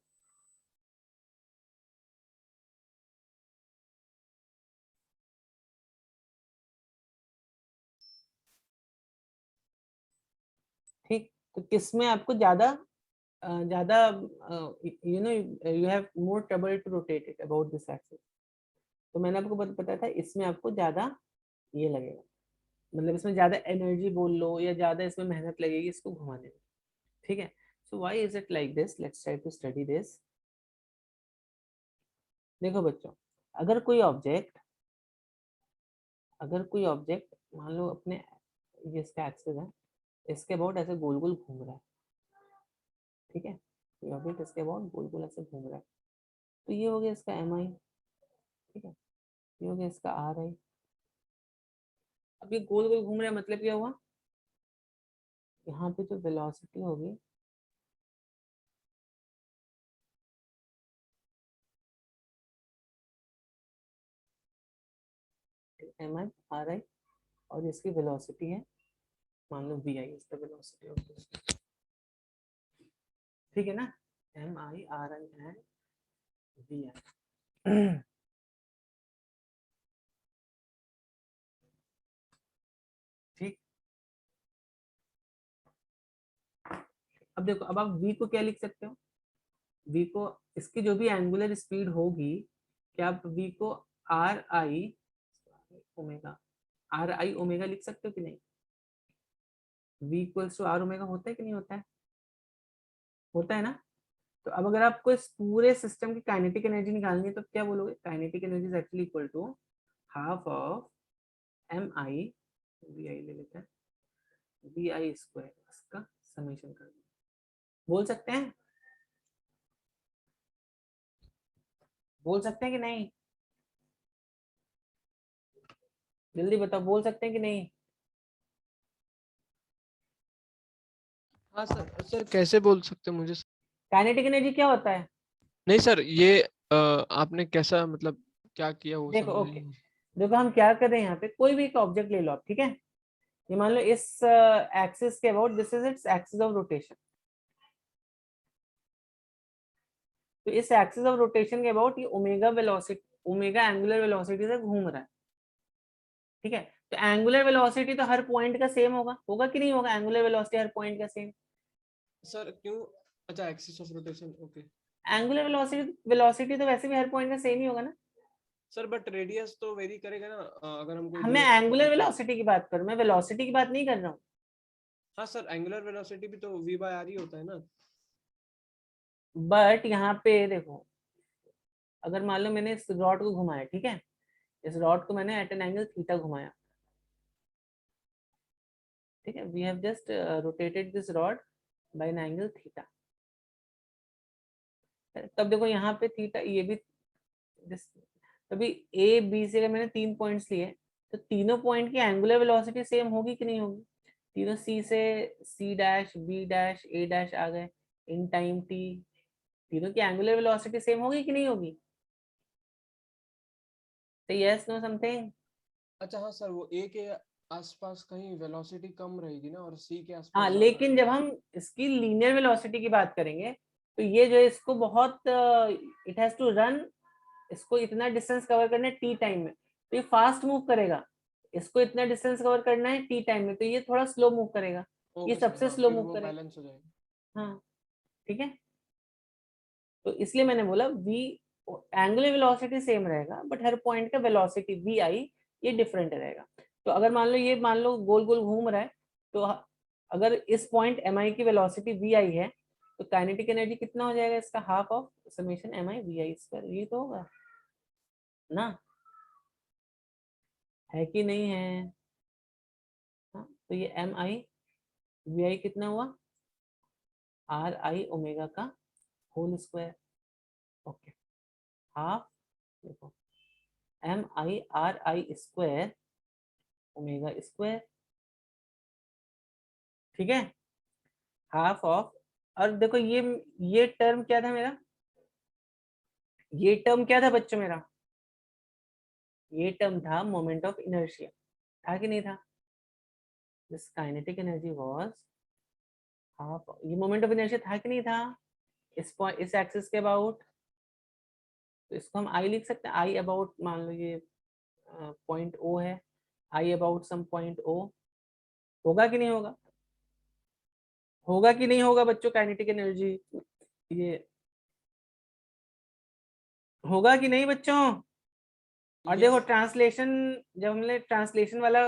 ठीक। तो किसमें आपको ज्यादा ज्यादा you know you have more trouble to rotate it about this axis. तो मैंने आपको बताया था इसमें आपको ज्यादा ये लगेगा, मतलब इसमें ज्यादा एनर्जी बोल लो या ज्यादा इसमें मेहनत लगेगी इसको घुमाने में, ठीक है। So why is it like this? Let's try to study this. देखो बच्चों, अगर कोई ऑब्जेक्ट मान लो अपने ये इसका एक्सिस है, इसके अबाउट ऐसे गोल गोल घूम रहा है, ठीक है, कोई ऑब्जेक्ट इसके अबाउट गोल गोल ऐसे घूम रहा है, तो ये हो गया इसका एम आई, ठीक है, ये हो गया इसका आर आई। अब ये गोल गोल घूम रहा है मतलब क्या हुआ, यहाँ पे जो वेलोसिटी होगी एम आई आर आई, और इसकी वेलोसिटी है मान लो वी आई, इसका वेलोसिटी होगी, ठीक है ना, M I R I and V I. ठीक, अब देखो, अब आप v को क्या लिख सकते हो, v को इसकी जो भी एंगुलर स्पीड होगी, क्या आप v को आर आई ओमेगा लिख सकते हो कि नहीं, v equals to r omega होता है कि नहीं होता है, होता है ना। तो अब अगर आपको इस पूरे सिस्टम की काइनेटिक एनर्जी निकालनी है तो क्या बोलोगे, kinetic energy is actually equal to half of M I, we I ले लेते हैं, वी आई स्क्वायर, इसका समेशन कर दो, बोल सकते हैं, बोल सकते हैं कि नहीं, जल्दी बताओ, बोल सकते हैं कि नहीं। हाँ सर, सर कैसे बोल सकते हैं मुझे? काइनेटिक एनर्जी क्या होता है, नहीं सर, ये आपने कैसा मतलब क्या किया वो देखो समझ ओके, नहीं। देखो हम क्या कर रहे हैं यहाँ पे, कोई भी एक ऑब्जेक्ट ले लो आप, ठीक है, ये मान लो इस एक्सिस के about, this is its axis of rotation, तो इस एक्सिस ऑफ रोटेशन के अबाउट ये omega velocity, omega angular velocity से घूम रहा है, ठीक है, तो एंगुलर वेलोसिटी तो हर पॉइंट का सेम होगा, होगा कि नहीं होगा, एंगुलर वेलोसिटी हर पॉइंट का सेम, सर क्यों? अच्छा, axis of rotation, okay. Angular velocity तो वैसे भी हर पॉइंट का सेम ही होगा ना। सर बट रेडियस तो वेरी करेगा ना, अगर हम कोई मैं एंगुलर दूर। वेलोसिटी की बात कर रहा हूँ, मैं वेलोसिटी की बात नहीं कर रहा हूँ। हाँ सर, एंगुलर वेलोसिटी भी तो v बाय आर ही होता है ना। बट यहाँ पे देखो, अगर मान लो मैंने इस रॉड को घुमाया, ठीक है, इस रॉड को मैंने एट एन एंगल थीटा घुमाया, ठीक है, we have just rotated this rod by an angle theta, तब देखो यहाँ पे थीटा, ये भी तभी ए बी से अगर मैंने 3 पॉइंट्स लिए, तो तीनों पॉइंट की एंगुलर वेलोसिटी सेम होगी कि नहीं होगी, तीनों सी से सी डैश बी डैश ए डैश आ गए इन टाइम टी, तीनों की एंगुलर वेलोसिटी सेम होगी कि नहीं होगी, तो यस नो समथिंग। अच्छा हाँ सर, वो a के आसपास कहीं वेलोसिटी कम रहेगी ना, और c के आसपास हाँ, ज्यादा लेकिन जब हम इसकी लीनियर वेलोसिटी की बात करेंगे, तो ये जो है इसको बहुत, इट हैज टू रन, इसको इतना डिस्टेंस कवर करना है टी टाइम में, तो ये फास्ट मूव करेगा, इसको इतना डिस्टेंस कवर करना है टी टाइम में, तो ये थोड़ा स्लो मूव करेगा, ये ओके सर, सबसे हाँ स्लो फिर मूव वो करेगा। बैलेंस हो जाएगा। हाँ, ठीक है, तो इसलिए मैंने बोला वी, एंगुलर वेलोसिटी सेम रहेगा बट हर पॉइंट का वेलोसिटी वी आई ये डिफरेंट रहेगा। तो अगर मान लो ये, मान लो गोल गोल घूम रहा है, तो अगर इस पॉइंट एम आई की वेलोसिटी वी आई है, तो काइनेटिक एनर्जी कितना हो जाएगा इसका, half of summation m I we I square, ये तो होगा ना, है कि नहीं है। हाँ, तो ये एम आई वी आई कितना हुआ, आर आई ओमेगा का होल स्क्वायर, ओके, हाफ, देखो m I R i square omega square, ठीक है, हाफ ऑफ, और देखो ये टर्म क्या था मेरा, ये टर्म क्या था बच्चों मेरा, ये टर्म था मोमेंट ऑफ इनर्शिया, था कि नहीं था, this kinetic energy was half, ये मोमेंट ऑफ इनर्शिया था कि नहीं था, इस पॉइंट, इस एक्सिस के अबाउट, तो इसको हम आई लिख सकते हैं, आई अबाउट, मान लो ये पॉइंट ओ है, आई अबाउट सम पॉइंट ओ, होगा कि नहीं होगा, होगा कि नहीं होगा बच्चों, काइनेटिक एनर्जी ये होगा कि नहीं बच्चों। और देखो यस। ट्रांसलेशन, जब हमने ट्रांसलेशन वाला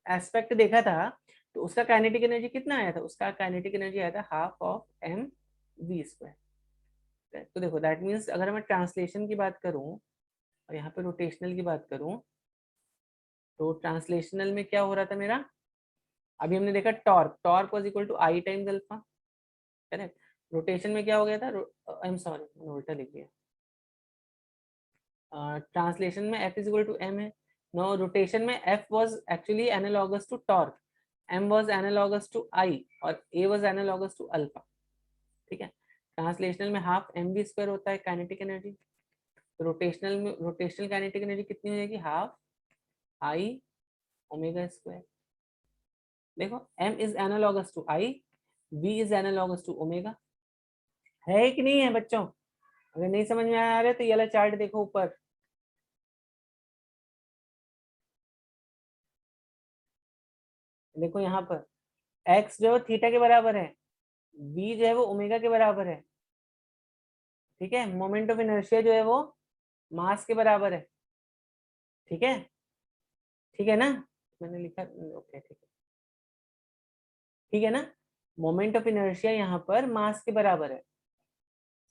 एस्पेक्ट देखा था, तो उसका काइनेटिक एनर्जी कितना आया था, उसका काइनेटिक एनर्जी आया था half of m v square. तो देखो दैट मीन्स अगर मैं ट्रांसलेशन की बात करूं और यहाँ पे रोटेशनल की बात करूं, तो ट्रांसलेशनल में क्या हो रहा था मेरा, अभी हमने देखा torque, torque was equal to I times alpha, correct. Rotation में क्या हो गया था, आई एम सॉरी मैंने उल्टा लिख दिया, ट्रांसलेशन में F is equal to m है। नो, रोटेशन में F was actually analogous to torque, m was analogous to I और A was analogous to alpha, ठीक है। ट्रांसलेशनल में हाफ एम वी स्क्वायर होता है काइनेटिक एनर्जी, तो रोटेशनल में रोटेशनल काइनेटिक एनर्जी कितनी हो जाएगी, हाफ I ओमेगा स्क्वायर। देखो m is analogous to I, v is analogous to omega, है कि नहीं है बच्चों? अगर नहीं समझ में आ रहा है तो ये वाला चार्ट देखो ऊपर, देखो यहाँ पर x जो है थीटा के बराबर है, v जो है वो ओमेगा के बराबर है, ठीक है। मोमेंट ऑफ इनर्शिया जो है वो मास के बराबर है, ठीक है, ठीक है ना, मैंने लिखा ओके, ठीक है, ठीक है ना। मोमेंट ऑफ इनर्शिया यहाँ पर मास के बराबर है,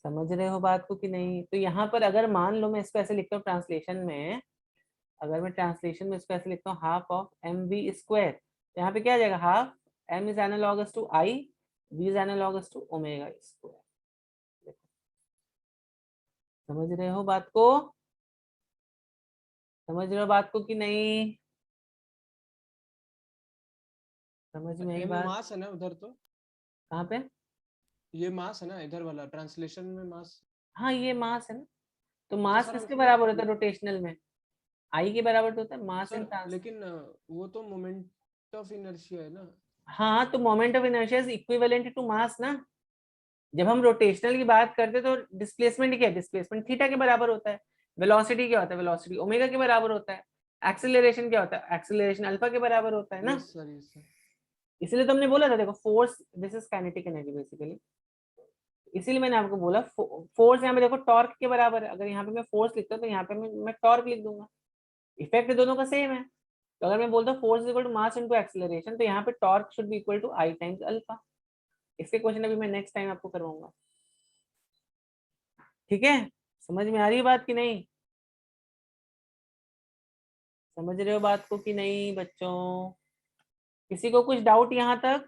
समझ रहे हो बात को कि नहीं? तो यहाँ पर अगर मान लो मैं इसको ऐसे लिखता हूँ ट्रांसलेशन में, अगर मैं ट्रांसलेशन में इसको ऐसे लिखता हूँ half of m v square, यहाँ पे क्या आ जाएगा, half m is analogous to I, v is analogous to omega square. समझ रहे हो बात को, समझ रहे हो बात को कि नहीं? समझ में आई एम बात? मास है ना उधर, तो कहाँ पे? ये मास है ना इधर वाला, ट्रांसलेशन में मास। हाँ ये मास है ना, तो तो मास सर किसके उसमें बराबर होता है रोटेशनल में, आई के बराबर तो होता है मास इन सर ट्रांस। लेकिन वो तो मोमेंट ऑफ इनर्शिया है ना। हाँ तो moment of inertia is equivalent to mass ना। जब हम रोटेशनल की बात करते हैं तो डिस्प्लेसमेंट क्या है, डिस्प्लेसमेंट थीटा के बराबर होता है। वेलोसिटी क्या होता है, वेलोसिटी ओमेगा के बराबर होता है। एक्सेलरेशन क्या होता है, एक्सेलरेशन अल्फा के बराबर होता है ना। Yes sir, yes sir. इसलिए तो हमने बोला था देखो force this is kinetic energy basically, इसीलिए मैंने आपको बोला फोर्स यहाँ पे देखो टॉर्क के बराबर है, अगर यहाँ पे मैं फोर्स लिखता हूँ तो यहाँ पे मैं टॉर्क लिख दूंगा, इफेक्ट दोनों का सेम है। तो अगर मैं बोलता हूँ force equal to mass into acceleration, तो यहाँ पे torque should be equal to I times alpha. इसके क्वेश्चन अभी मैं नेक्स्ट टाइम आपको करवाऊंगा, ठीक है। समझ में आ रही है बात कि नहीं? समझ रहे हो बात को कि नहीं बच्चों? किसी को कुछ डाउट यहाँ तक?